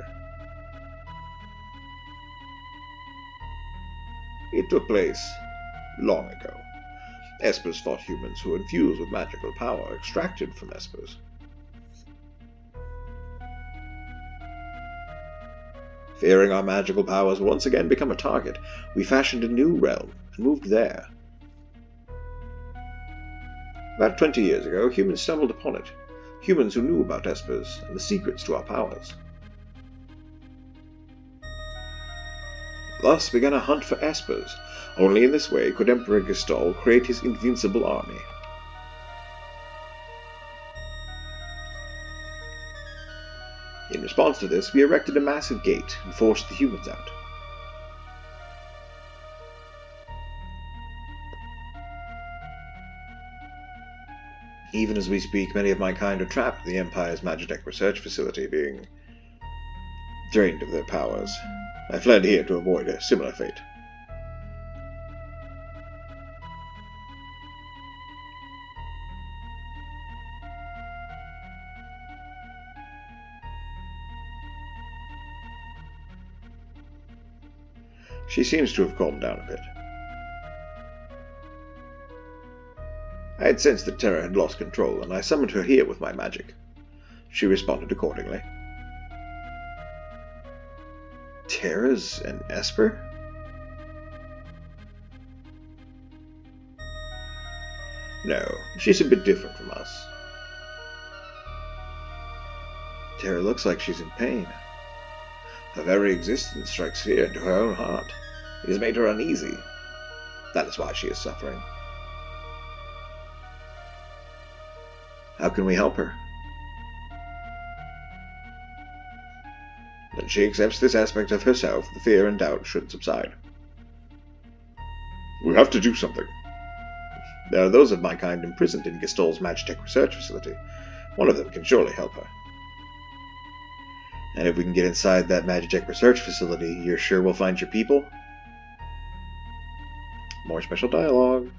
It took place long ago. Espers fought humans who were infused with magical power extracted from Espers. Fearing our magical powers once again become a target, we fashioned a new realm and moved there. About 20 years ago, humans stumbled upon it. Humans who knew about Espers and the secrets to our powers. Thus began a hunt for Espers. Only in this way could Emperor Gestalt create his invincible army. In response to this, we erected a massive gate and forced the humans out. Even as we speak, many of my kind are trapped in the Empire's Magitech research facility, being drained of their powers. I fled here to avoid a similar fate. She seems to have calmed down a bit. I had sensed that Terra had lost control, and I summoned her here with my magic. She responded accordingly. Terra's an Esper? No, she's a bit different from us. Terra looks like she's in pain. Her very existence strikes fear into her own heart. It has made her uneasy. That is why she is suffering. How can we help her? When she accepts this aspect of herself, the fear and doubt should subside. We have to do something. There are those of my kind imprisoned in Gestol's Magitech research facility. One of them can surely help her. And if we can get inside that Magitech research facility, you're sure we'll find your people? More special dialogue.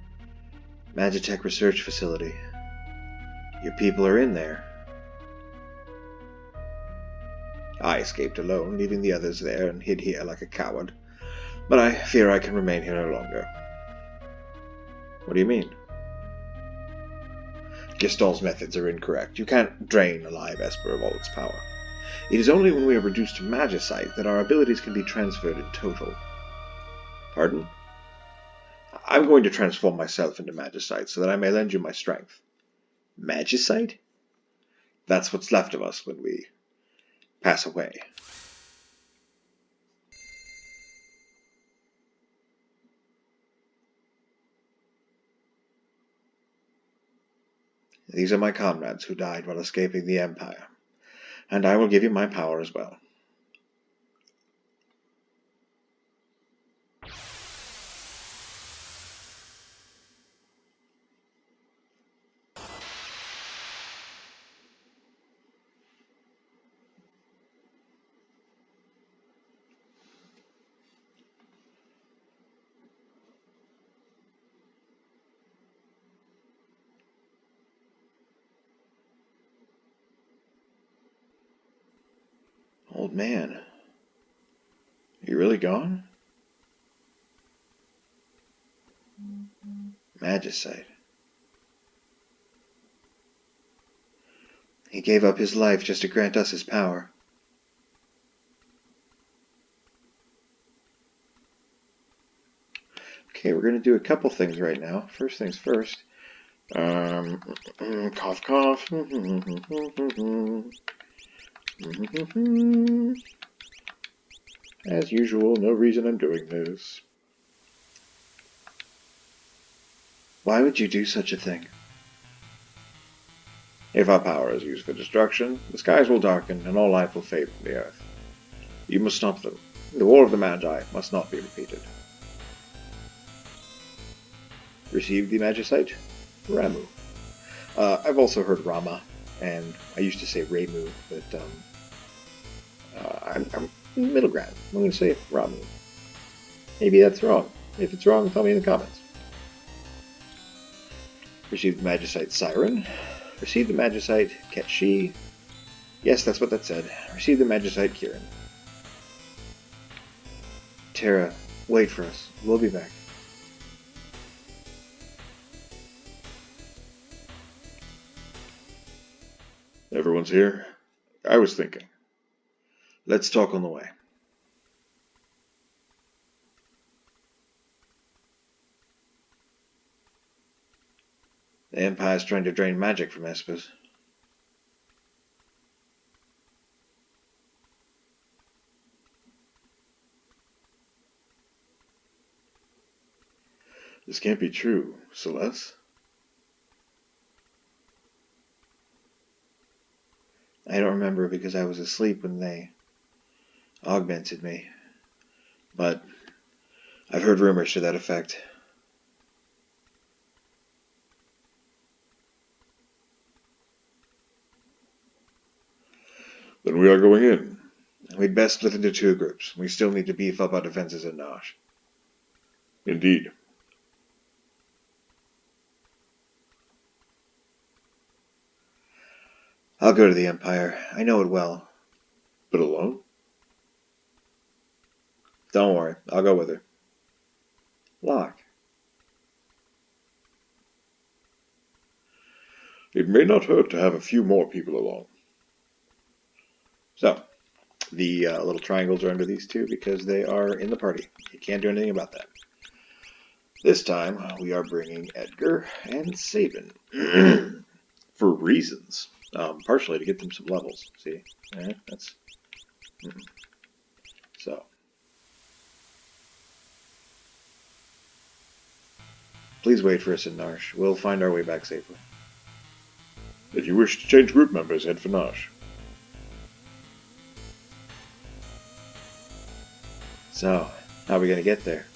Magitech research facility. Your people are in there. I escaped alone, leaving the others there, and hid here like a coward. But I fear I can remain here no longer. What do you mean? Gestol's methods are incorrect. You can't drain a live Esper of all its power. It is only when we are reduced to magicite that our abilities can be transferred in total. Pardon? I'm going to transform myself into magicite so that I may lend you my strength. Magicite? That's what's left of us when we pass away. These are my comrades who died while escaping the Empire, and I will give you my power as well. Old man. Are you really gone? Magicite. He gave up his life just to grant us his power. Okay, we're going to do a couple things right now. First things first. Cough, cough. As usual, no reason I'm doing this. Why would you do such a thing? If our power is used for destruction, the skies will darken and all life will fade from the earth. You must stop them. The War of the Magi must not be repeated. Received the magicite? Ramu. I've also heard Rama, and I used to say Ramu, but I'm middle ground. I'm going to say Ramu. Maybe that's wrong. If it's wrong, tell me in the comments. Received the magicite Siren. Received the magicite Ketshi. Yes, that's what that said. Received the magicite Kieran. Tara, wait for us. We'll be back. Everyone's here? I was thinking. Let's talk on the way. The Empire's trying to drain magic from Espers. This can't be true, Celeste. I don't remember because I was asleep when they augmented me. But I've heard rumors to that effect. Then we are going in. We'd best split into two groups. We still need to beef up our defenses in Nosh. Indeed. I'll go to the Empire. I know it well. But alone? Don't worry. I'll go with her. Locke. It may not hurt to have a few more people along. So, the little triangles are under these two because they are in the party. You can't do anything about that. This time, we are bringing Edgar and Sabin. For reasons. Partially to get them some levels. See? That's... So. Please wait for us in Narsh. We'll find our way back safely. If you wish to change group members, head for Nosh. So, how are we going to get there?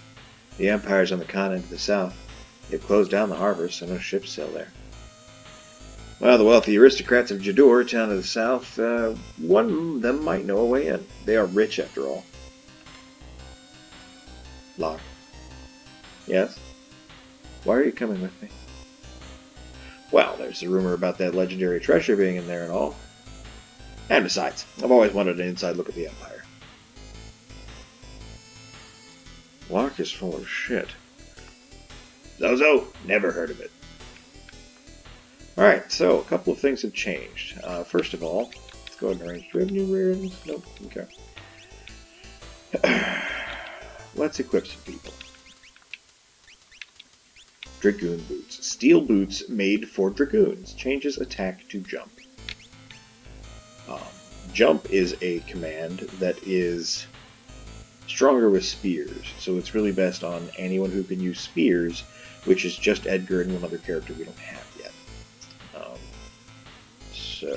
The Empire's on the continent to the south. They've closed down the harbor, so no ships sail there. Well, the wealthy aristocrats of Jador, town to the south, one of them might know a way in. They are rich, after all. Locke. Yes? Why are you coming with me? Well, there's a rumor about that legendary treasure being in there and all. And besides, I've always wanted an inside look at the Empire. Locke is full of shit. Zozo, never heard of it. Alright, so a couple of things have changed. First of all, let's go ahead and arrange. Do we have new rarities? Nope, okay. Let's equip some people. Dragoon boots. Steel boots made for dragoons. Changes attack to jump. Jump is a command that is stronger with spears, so it's really best on anyone who can use spears, which is just Edgar and one other character we don't have yet. So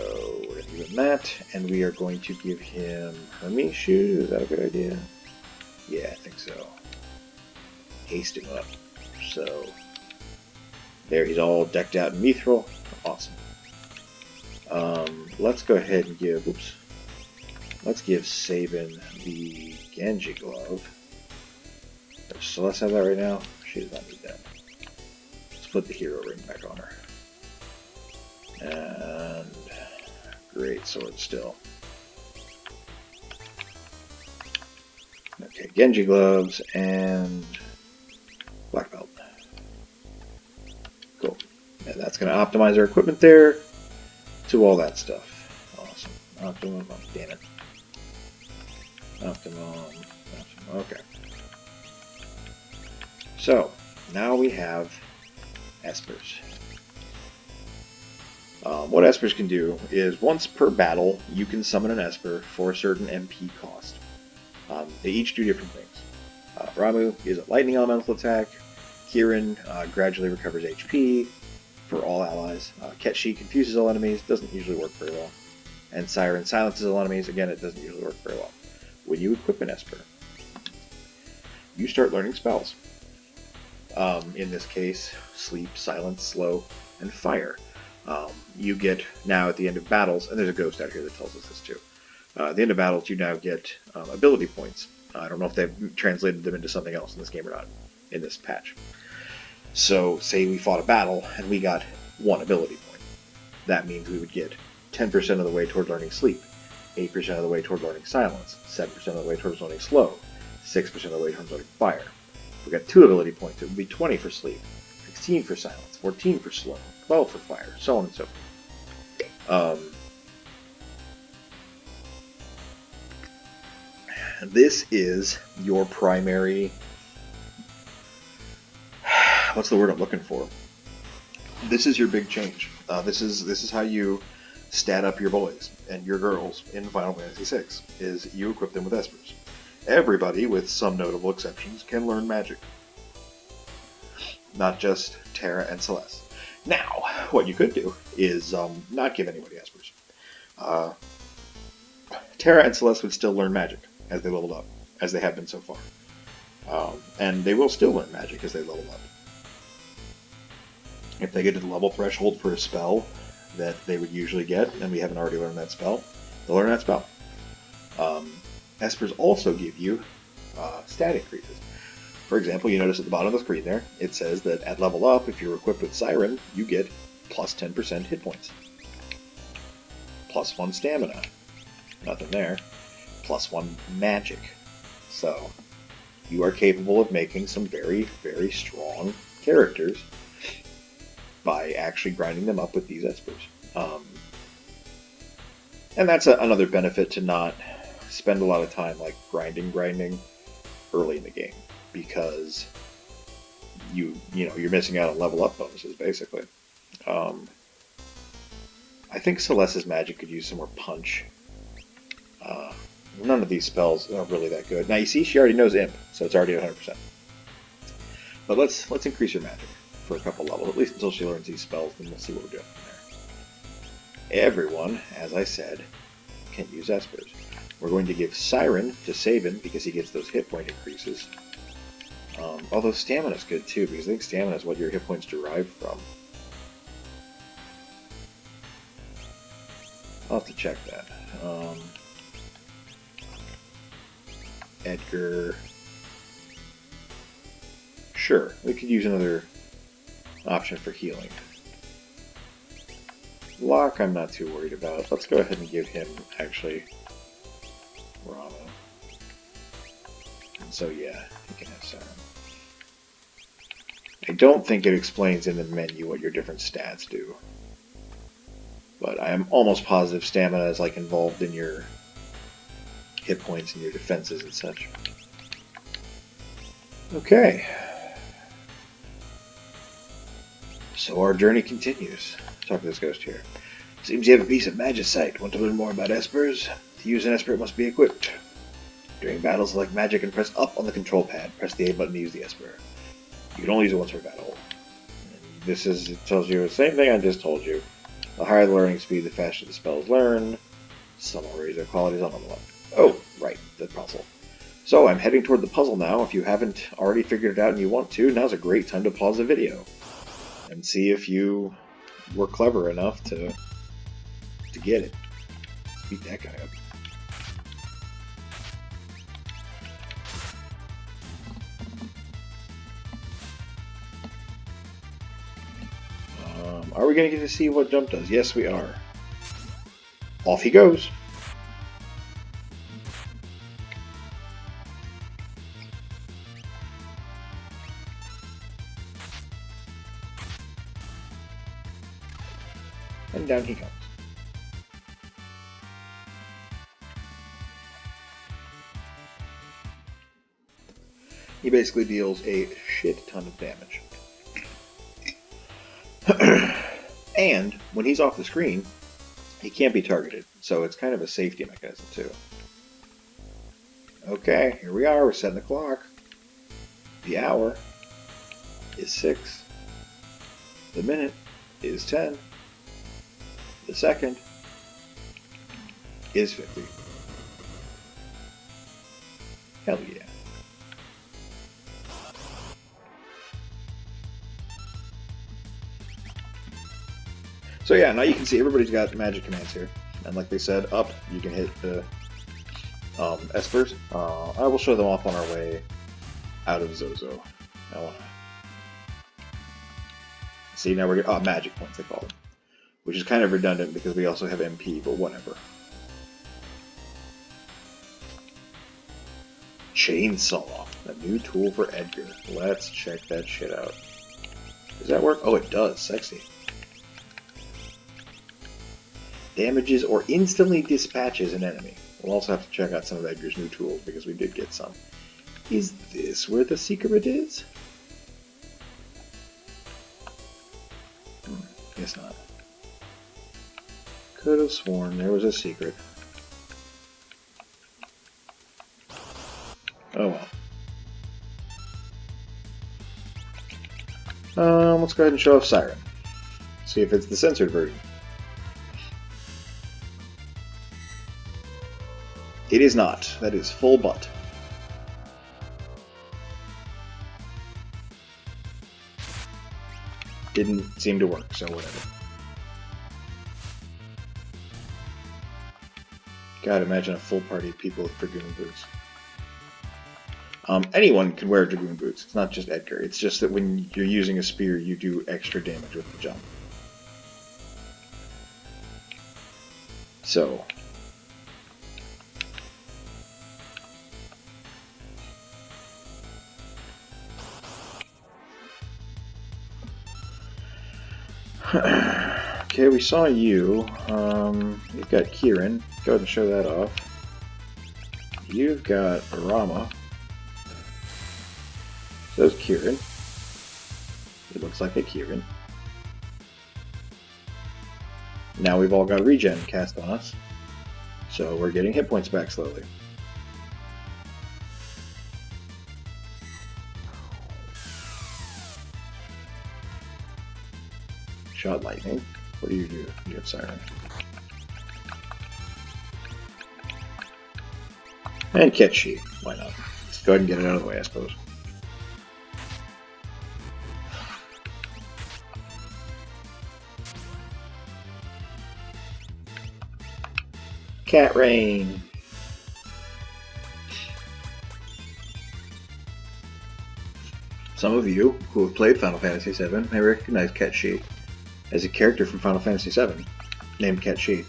we're going to give him that, and we are going to give him Hermes shoes. Is that a good idea? Yeah, I think so. Haste him up. So there, he's all decked out in mithril. Awesome. Let's go ahead and give, let's give Sabin the Genji glove. Does Celeste have that right now? She does not need that. Let's put the hero ring back on her. And great sword still. Okay, Genji gloves and black belt. Cool. And that's going to optimize our equipment there to all that stuff. Awesome. Optimum. Oh, damn it. Optimum. Okay. So, now we have espers. What espers can do is once per battle, you can summon an esper for a certain MP cost. They each do different things. Ramu is a lightning elemental attack. Kirin gradually recovers HP for all allies. Ketshi confuses all enemies, doesn't usually work very well. And Siren silences all enemies, again, it doesn't usually work very well. When you equip an esper, you start learning spells. In this case, sleep, silence, slow, and fire. You get, now at the end of battles, and there's a ghost out here that tells us this too. At the end of battles, you now get ability points. I don't know if they've translated them into something else in this game or not, in this patch. So, say we fought a battle, and we got 1 ability point. That means we would get 10% of the way toward learning sleep, 8% of the way toward learning silence, 7% of the way towards learning slow, 6% of the way towards learning fire. If we got 2 ability points, it would be 20 for sleep, 16 for silence, 14 for slow, 12 for fire, so on and so forth. This is your primary... What's the word I'm looking for? This is your big change. This is how you stat up your boys and your girls in Final Fantasy VI, is you equip them with espers. Everybody, with some notable exceptions, can learn magic. Not just Terra and Celeste. Now, what you could do is not give anybody espers. Terra and Celeste would still learn magic as they leveled up, as they have been so far. And they will still learn magic as they level up. If they get to the level threshold for a spell that they would usually get, and we haven't already learned that spell, they'll learn that spell. Espers also give you stat increases. For example, you notice at the bottom of the screen there, it says that at level up, if you're equipped with Siren, you get plus 10% hit points. Plus 1 stamina. Nothing there. Plus 1 magic. So, you are capable of making some very, very strong characters by actually grinding them up with these espers. And that's another benefit to not spend a lot of time like grinding early in the game, because you're missing out on level up bonuses basically. I think Celeste's magic could use some more punch. None of these spells are really that good. Now you see, she already knows Imp, so it's already at 100%. But let's increase her magic for a couple levels, at least until she learns these spells, then we'll see what we're doing from everyone, as I said, can use Espers. We're going to give Siren to Sabin because he gets those hit point increases. Although Stamina's good too, because I think Stamina is what your hit points derive from. I'll have to check that. Edgar. Sure, we could use another option for healing. Locke, I'm not too worried about. Let's go ahead and give him, actually, Rama. And so, yeah, he can have Siren. I don't think it explains in the menu what your different stats do. But I am almost positive Stamina is, like, involved in your hit points and your defenses and such. Okay. So our journey continues. Talk to this ghost here. Seems you have a piece of magicite. Want to learn more about Espers? To use an Esper, it must be equipped. During battles, select magic and press up on the control pad. Press the A button to use the Esper. You can only use it once per battle. And this is, it tells you the same thing I just told you. The higher the learning speed, the faster the spells learn. Some will raise their qualities on them. Oh, right, the puzzle. So I'm heading toward the puzzle now. If you haven't already figured it out and you want to, now's a great time to pause the video and see if you were clever enough to get it. Let's beat that guy up. Are we going to get to see what jump does? Yes, we are. Off he goes. And down he comes. He basically deals a shit ton of damage. And when he's off the screen, he can't be targeted, so it's kind of a safety mechanism too. Okay, here we are, we're setting the clock. The hour is 6. The minute is 10. The second is 50. Hell yeah. So yeah, now you can see everybody's got magic commands here. And like they said, up, you can hit the Espers. I will show them off on our way out of Zozo. I wanna see, now we're getting, magic points they call them. Which is kind of redundant because we also have MP, but whatever. Chainsaw, a new tool for Edgar. Let's check that shit out. Does that work? Oh, it does. Sexy. Damages or instantly dispatches an enemy. We'll also have to check out some of Edgar's new tools because we did get some. Is this where the secret is? Guess not. Could have sworn there was a secret. Oh well. Let's go ahead and show off Siren. See if it's the censored version. It is not. That is full butt. Didn't seem to work, so whatever. God, imagine a full party of people with Dragoon boots. Anyone can wear Dragoon boots. It's not just Edgar. It's just that when you're using a spear, you do extra damage with the jump. So... okay, we saw you. You've got Kieran. Go ahead and show that off. You've got Rama. So there's Kieran. It looks like a Kieran. Now we've all got regen cast on us. So we're getting hit points back slowly. Shot lightning. What do? You have Siren. And Chucci. Why not? Let's go ahead and get it out of the way, I suppose. Cat Rain. Some of you who have played Final Fantasy VII may recognize Chucci as a character from Final Fantasy VII named Chucci.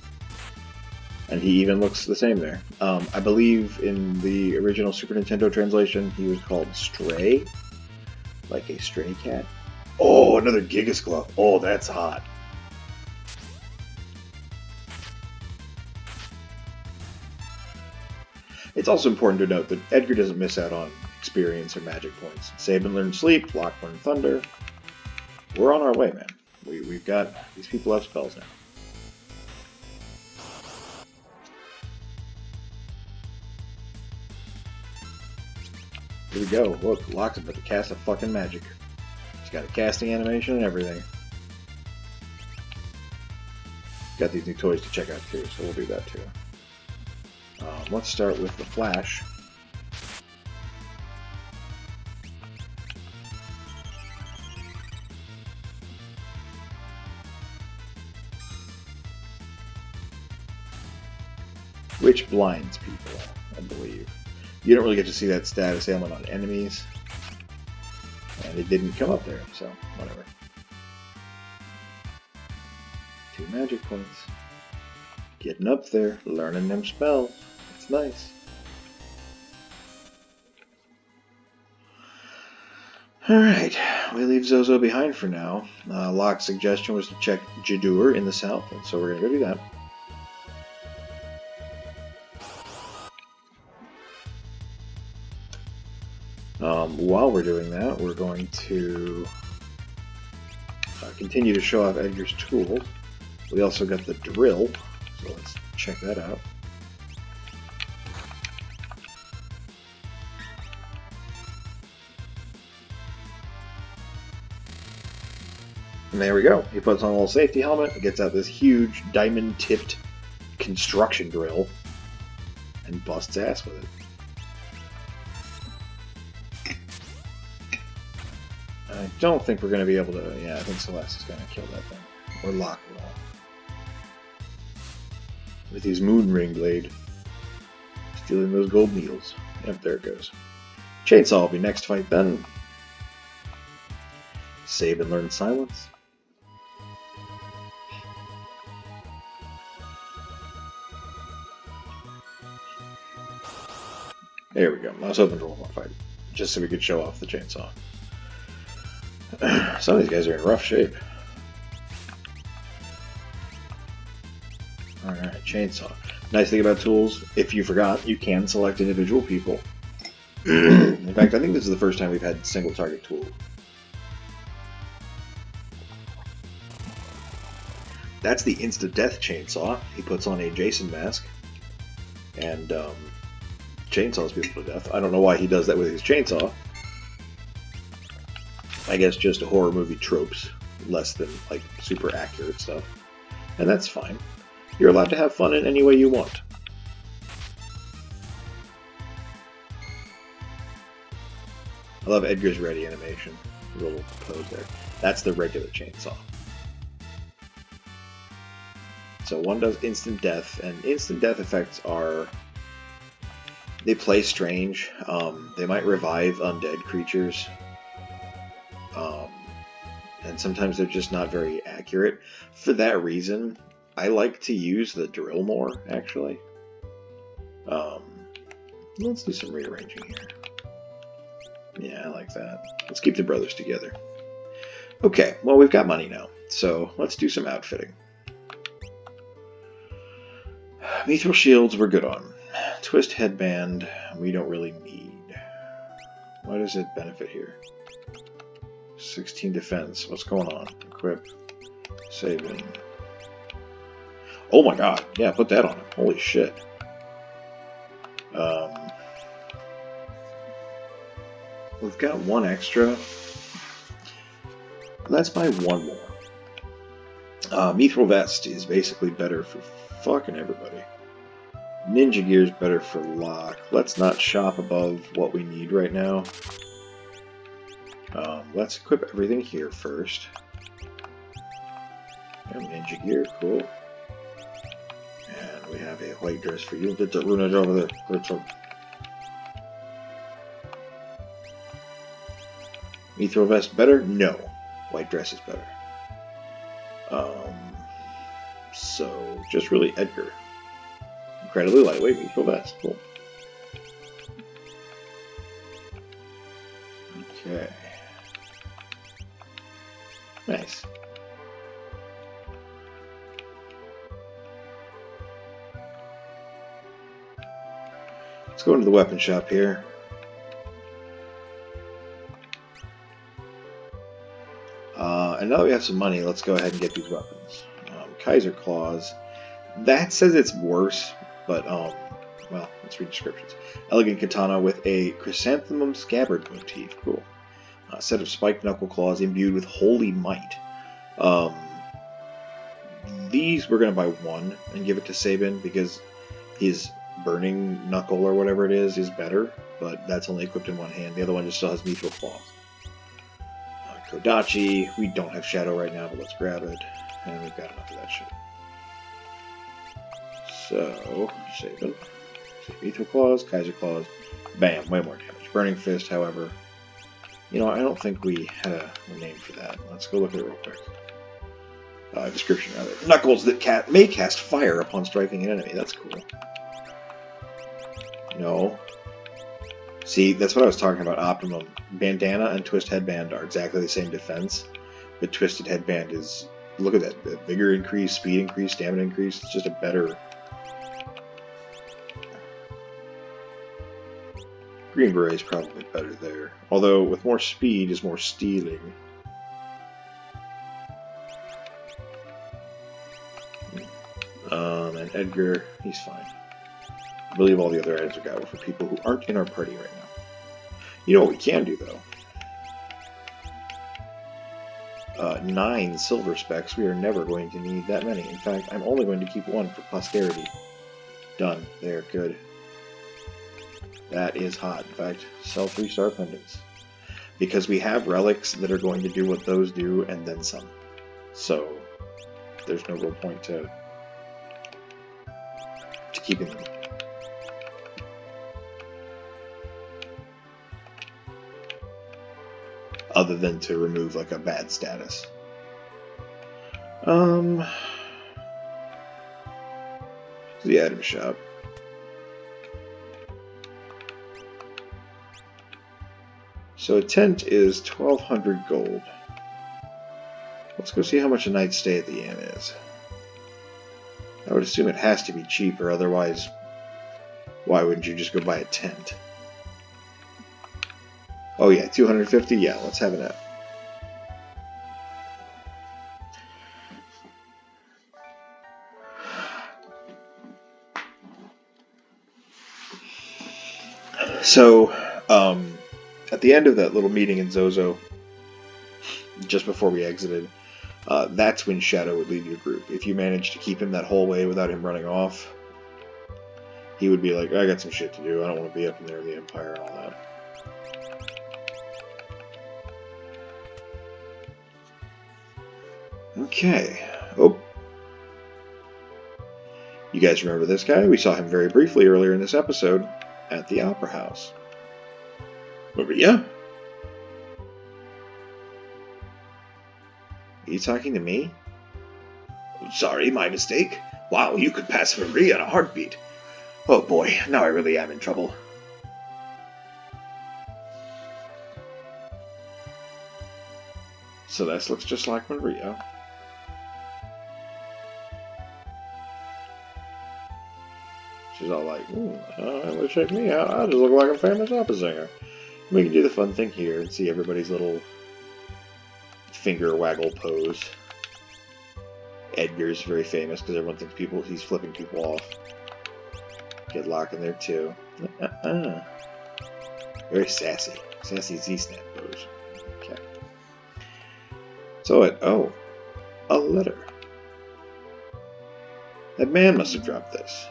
And he even looks the same there. I believe in the original Super Nintendo translation he was called Stray. Like a stray cat. Oh, another Gigas Glove. Oh, that's hot. It's also important to note that Edgar doesn't miss out on experience or magic points. Save and learn Sleep, Lock, Learn Thunder. We're on our way, man. We've got... These people have spells now. Here we go. Look, Locke's about to cast a fucking magic. He's got a casting animation and everything. Got these new toys to check out too, so we'll do that too. Let's start with the Flash. Which blinds people, I believe. You don't really get to see that status ailment on enemies. And it didn't come up there, so whatever. 2 magic points. Getting up there, learning them spells. It's nice. Alright, we leave Zozo behind for now. Locke's suggestion was to check Jadur in the south, and so we're going to go do that. While we're doing that, we're going to continue to show off Edgar's tools. We also got the drill, so let's check that out. And there we go. He puts on a little safety helmet, gets out this huge diamond-tipped construction drill, and busts ass with it. I don't think we're going to be able to... Yeah, I think Celeste is going to kill that thing. Or Locke will. With his moon ring blade. Stealing those gold needles. Yep, there it goes. Chainsaw will be next fight then. Save and learn silence. There we go. I was hoping for one more fight. Just so we could show off the chainsaw. Some of these guys are in rough shape. Alright, chainsaw. Nice thing about tools, if you forgot, you can select individual people. In fact, I think this is the first time we've had single target tool. That's the instant-death chainsaw. He puts on a Jason mask and chainsaws people to death. I don't know why he does that with his chainsaw. I guess just horror movie tropes, less than like super accurate stuff. And that's fine. You're allowed to have fun in any way you want. I love Edgar's ready animation. A little pose there. That's the regular chainsaw. So one does instant death, and instant death effects are... They play strange. They might revive undead creatures. And sometimes they're just not very accurate. For that reason, I like to use the drill more, actually. Let's do some rearranging here. Yeah, I like that. Let's keep the brothers together. Okay, well, we've got money now, so let's do some outfitting. Mithril shields we're good on. Twist headband we don't really need. Why does it benefit here? 16 defense. What's going on? Equip. Saving. Oh my god. Yeah, put that on him. Holy shit. We've got one extra. Let's buy one more. Mithril vest is basically better for fucking everybody. Ninja gear is better for lock. Let's not shop above what we need right now. Let's equip everything here first. Ninja gear, cool. And we have a white dress for you. Get that rune over there. Mithril vest better? No. White dress is better. So just really Edgar. Incredibly lightweight mithril vest. Cool. Okay. Nice. Let's go into the weapon shop here. And now that we have some money, let's go ahead and get these weapons. Kaiser Claws. That says it's worse, but, well, let's read descriptions. Elegant katana with a chrysanthemum scabbard motif. Cool. A set of spiked knuckle claws imbued with holy might. These we're going to buy one and give it to Sabin because his burning knuckle or whatever it is better, but that's only equipped in one hand. The other one just still has mithril claws. Kodachi. We don't have Shadow right now, but let's grab it. And we've got enough of that shit. So, Sabin. Mithril Claws, Kaiser Claws. Bam, way more damage. Burning Fist, however. You know, I don't think we had a name for that. Let's go look at it real quick. Description, rather. Knuckles that may cast fire upon striking an enemy. That's cool. No. See, that's what I was talking about, Optimum. Bandana and Twist Headband are exactly the same defense, but Twisted Headband is, look at that, the vigor increase, speed increase, stamina increase, it's just a better... Green Beret is probably better there, although with more speed is more stealing. And Edgar, he's fine. I believe all the other items we got were for people who aren't in our party right now. You know what we can do, though? 9 silver specs. We are never going to need that many. In fact, I'm only going to keep 1 for posterity. Done. There. Good. That is hot. In fact, sell 3-star pendants. Because we have relics that are going to do what those do, and then some. So, there's no real point to keeping them. Other than to remove, like, a bad status. The item shop. So a tent is 1,200 gold. Let's go see how much a night's stay at the inn is. I would assume it has to be cheaper, otherwise, why wouldn't you just go buy a tent? Oh yeah, 250? Yeah, let's have it at. So, at the end of that little meeting in Zozo, just before we exited, that's when Shadow would lead your group. If you managed to keep him that whole way without him running off, he would be like, I got some shit to do, I don't want to be up in there in the Empire and all that. Okay. Oh. You guys remember this guy? We saw him very briefly earlier in this episode at the Opera House. Maria? Are you talking to me? Sorry, my mistake. Wow, you could pass for Maria in a heartbeat. Oh boy, now I really am in trouble. So this looks just like Maria. She's all like, check me out. I just look like a famous opera singer. We can do the fun thing here and see everybody's little finger waggle pose. Edgar's very famous because everyone thinks he's flipping people off. Get Lock in there too. Very sassy. Sassy Z-snap pose. Okay. So a letter. That man must have dropped this.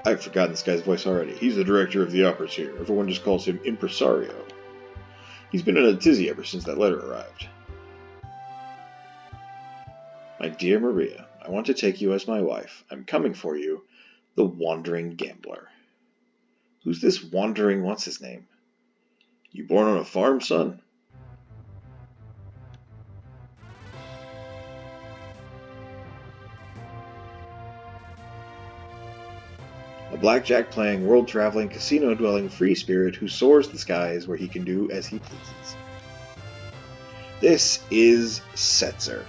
I've forgotten this guy's voice already. He's the director of the operas here. Everyone just calls him Impresario. He's been in a tizzy ever since that letter arrived. My dear Maria, I want to take you as my wife. I'm coming for you, the wandering gambler. Who's this wandering what's-his-name? You born on a farm, son? A blackjack-playing, world-traveling, casino-dwelling free spirit who soars the skies where he can do as he pleases. This is Setzer.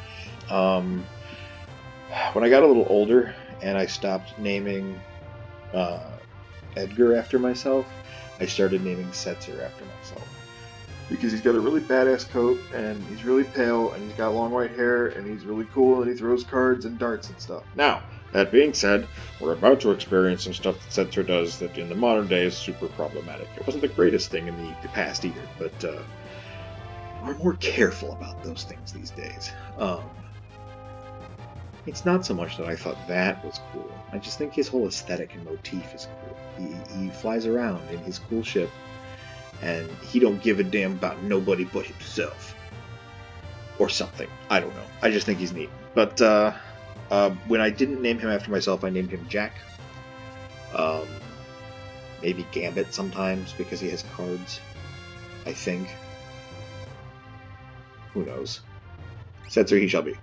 When I got a little older and I stopped naming Edgar after myself, I started naming Setzer after myself. Because he's got a really badass coat, and he's really pale, and he's got long white hair, and he's really cool, and he throws cards and darts and stuff. Now, that being said, we're about to experience some stuff that Setzer does that in the modern day is super problematic. It wasn't the greatest thing in the past either, but we're more careful about those things these days. It's not so much that I thought that was cool. I just think his whole aesthetic and motif is cool. He flies around in his cool ship, and he don't give a damn about nobody but himself. Or something. I don't know. I just think he's neat. But when I didn't name him after myself, I named him Jack. Maybe Gambit sometimes, because he has cards. I think. Who knows? Setzer he shall be.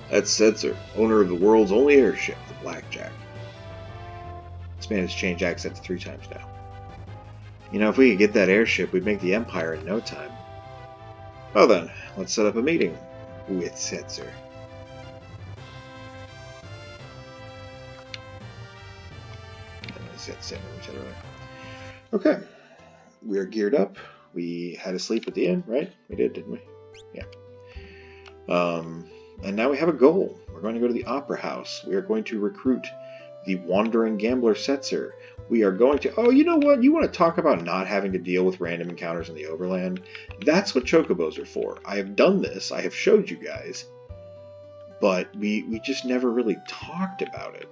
That's Setzer, owner of the world's only airship, the Blackjack. This man has changed accents 3 times now. You know, if we could get that airship, we'd make the Empire in no time. Well then, let's set up a meeting with Setzer. Okay, we are geared up. We had a sleep at the inn, right? We did, didn't we? Yeah. And now we have a goal. We're going to go to the Opera House. We are going to recruit the wandering gambler Setzer. We are going to... Oh, you know what? You want to talk about not having to deal with random encounters in the Overland? That's what chocobos are for. I have done this. I have showed you guys. But we just never really talked about it.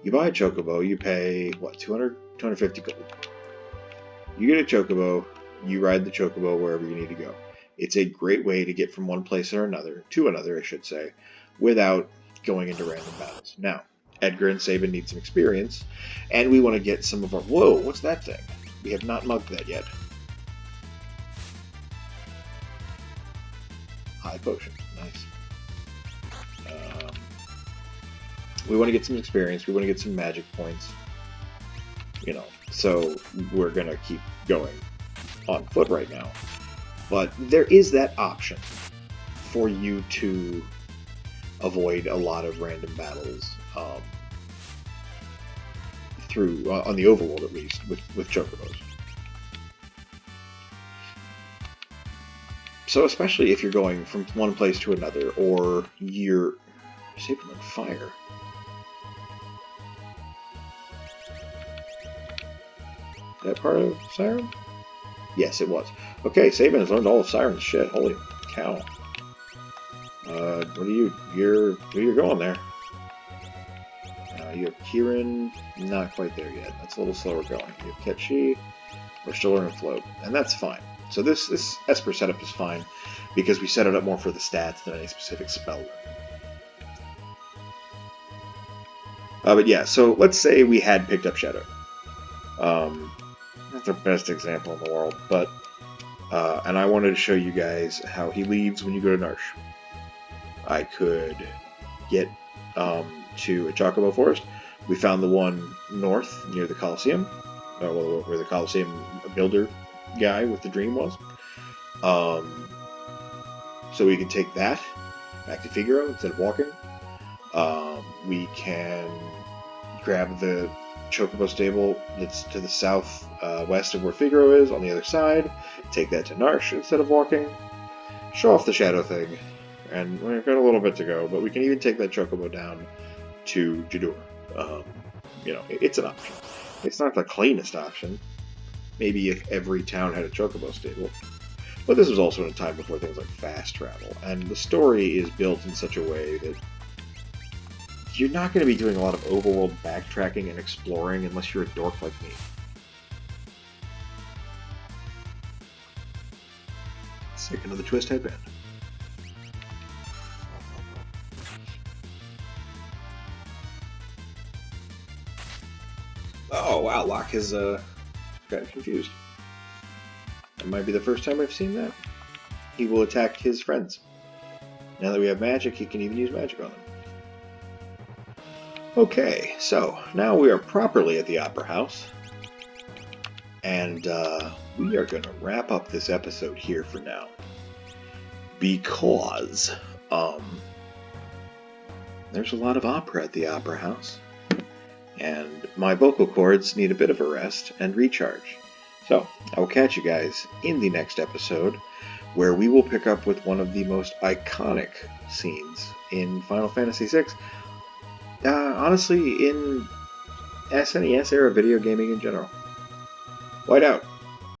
You buy a chocobo, you pay, what, 200, 250 gold. You get a chocobo, you ride the chocobo wherever you need to go. It's a great way to get from one place to another, I should say, without going into random battles. Now, Edgar and Sabin need some experience, and we want to get some of our... Whoa, what's that thing? We have not mugged that yet. High potion, nice. We want to get some experience, we want to get some magic points. You know, so we're going to keep going on foot right now. But there is that option for you to avoid a lot of random battles through on the overworld, at least, with chocobos. So especially if you're going from one place to another, or you're Sabin on fire. That part of Siren? Yes, it was. Okay, Sabin has learned all of Siren's shit. Holy cow. Where you're going there? You have Kieran, not quite there yet. That's a little slower going. You have Ketchi, we're still learning Float, and that's fine. So this Esper setup is fine, because we set it up more for the stats than any specific spell. But yeah, so let's say we had picked up Shadow. Not the best example in the world, but and I wanted to show you guys how he leaves when you go to Narsh. I could get to a Chocobo Forest. We found the one north near the Coliseum, where the Coliseum builder guy with the dream was. So we can take that back to Figaro instead of walking. We can grab the Chocobo stable that's to the south west of where Figaro is on the other side. Take that to Narsh instead of walking. Show off the shadow thing. And we've got a little bit to go, but we can even take that Chocobo down to Jadur. You know, it's an option. It's not the cleanest option. Maybe if every town had a Chocobo stable. But this was also in a time before things like fast travel, and the story is built in such a way that you're not going to be doing a lot of overworld backtracking and exploring unless you're a dork like me. Second of the twist headband. Oh wow, Locke has gotten confused. That might be the first time I've seen that. He will attack his friends. Now that we have magic, he can even use magic on them. Okay, so now we are properly at the Opera House. And we are going to wrap up this episode here for now. Because there's a lot of opera at the Opera House. And my vocal cords need a bit of a rest and recharge. So, I will catch you guys in the next episode, where we will pick up with one of the most iconic scenes in Final Fantasy VI. Honestly, in SNES era video gaming in general. White out.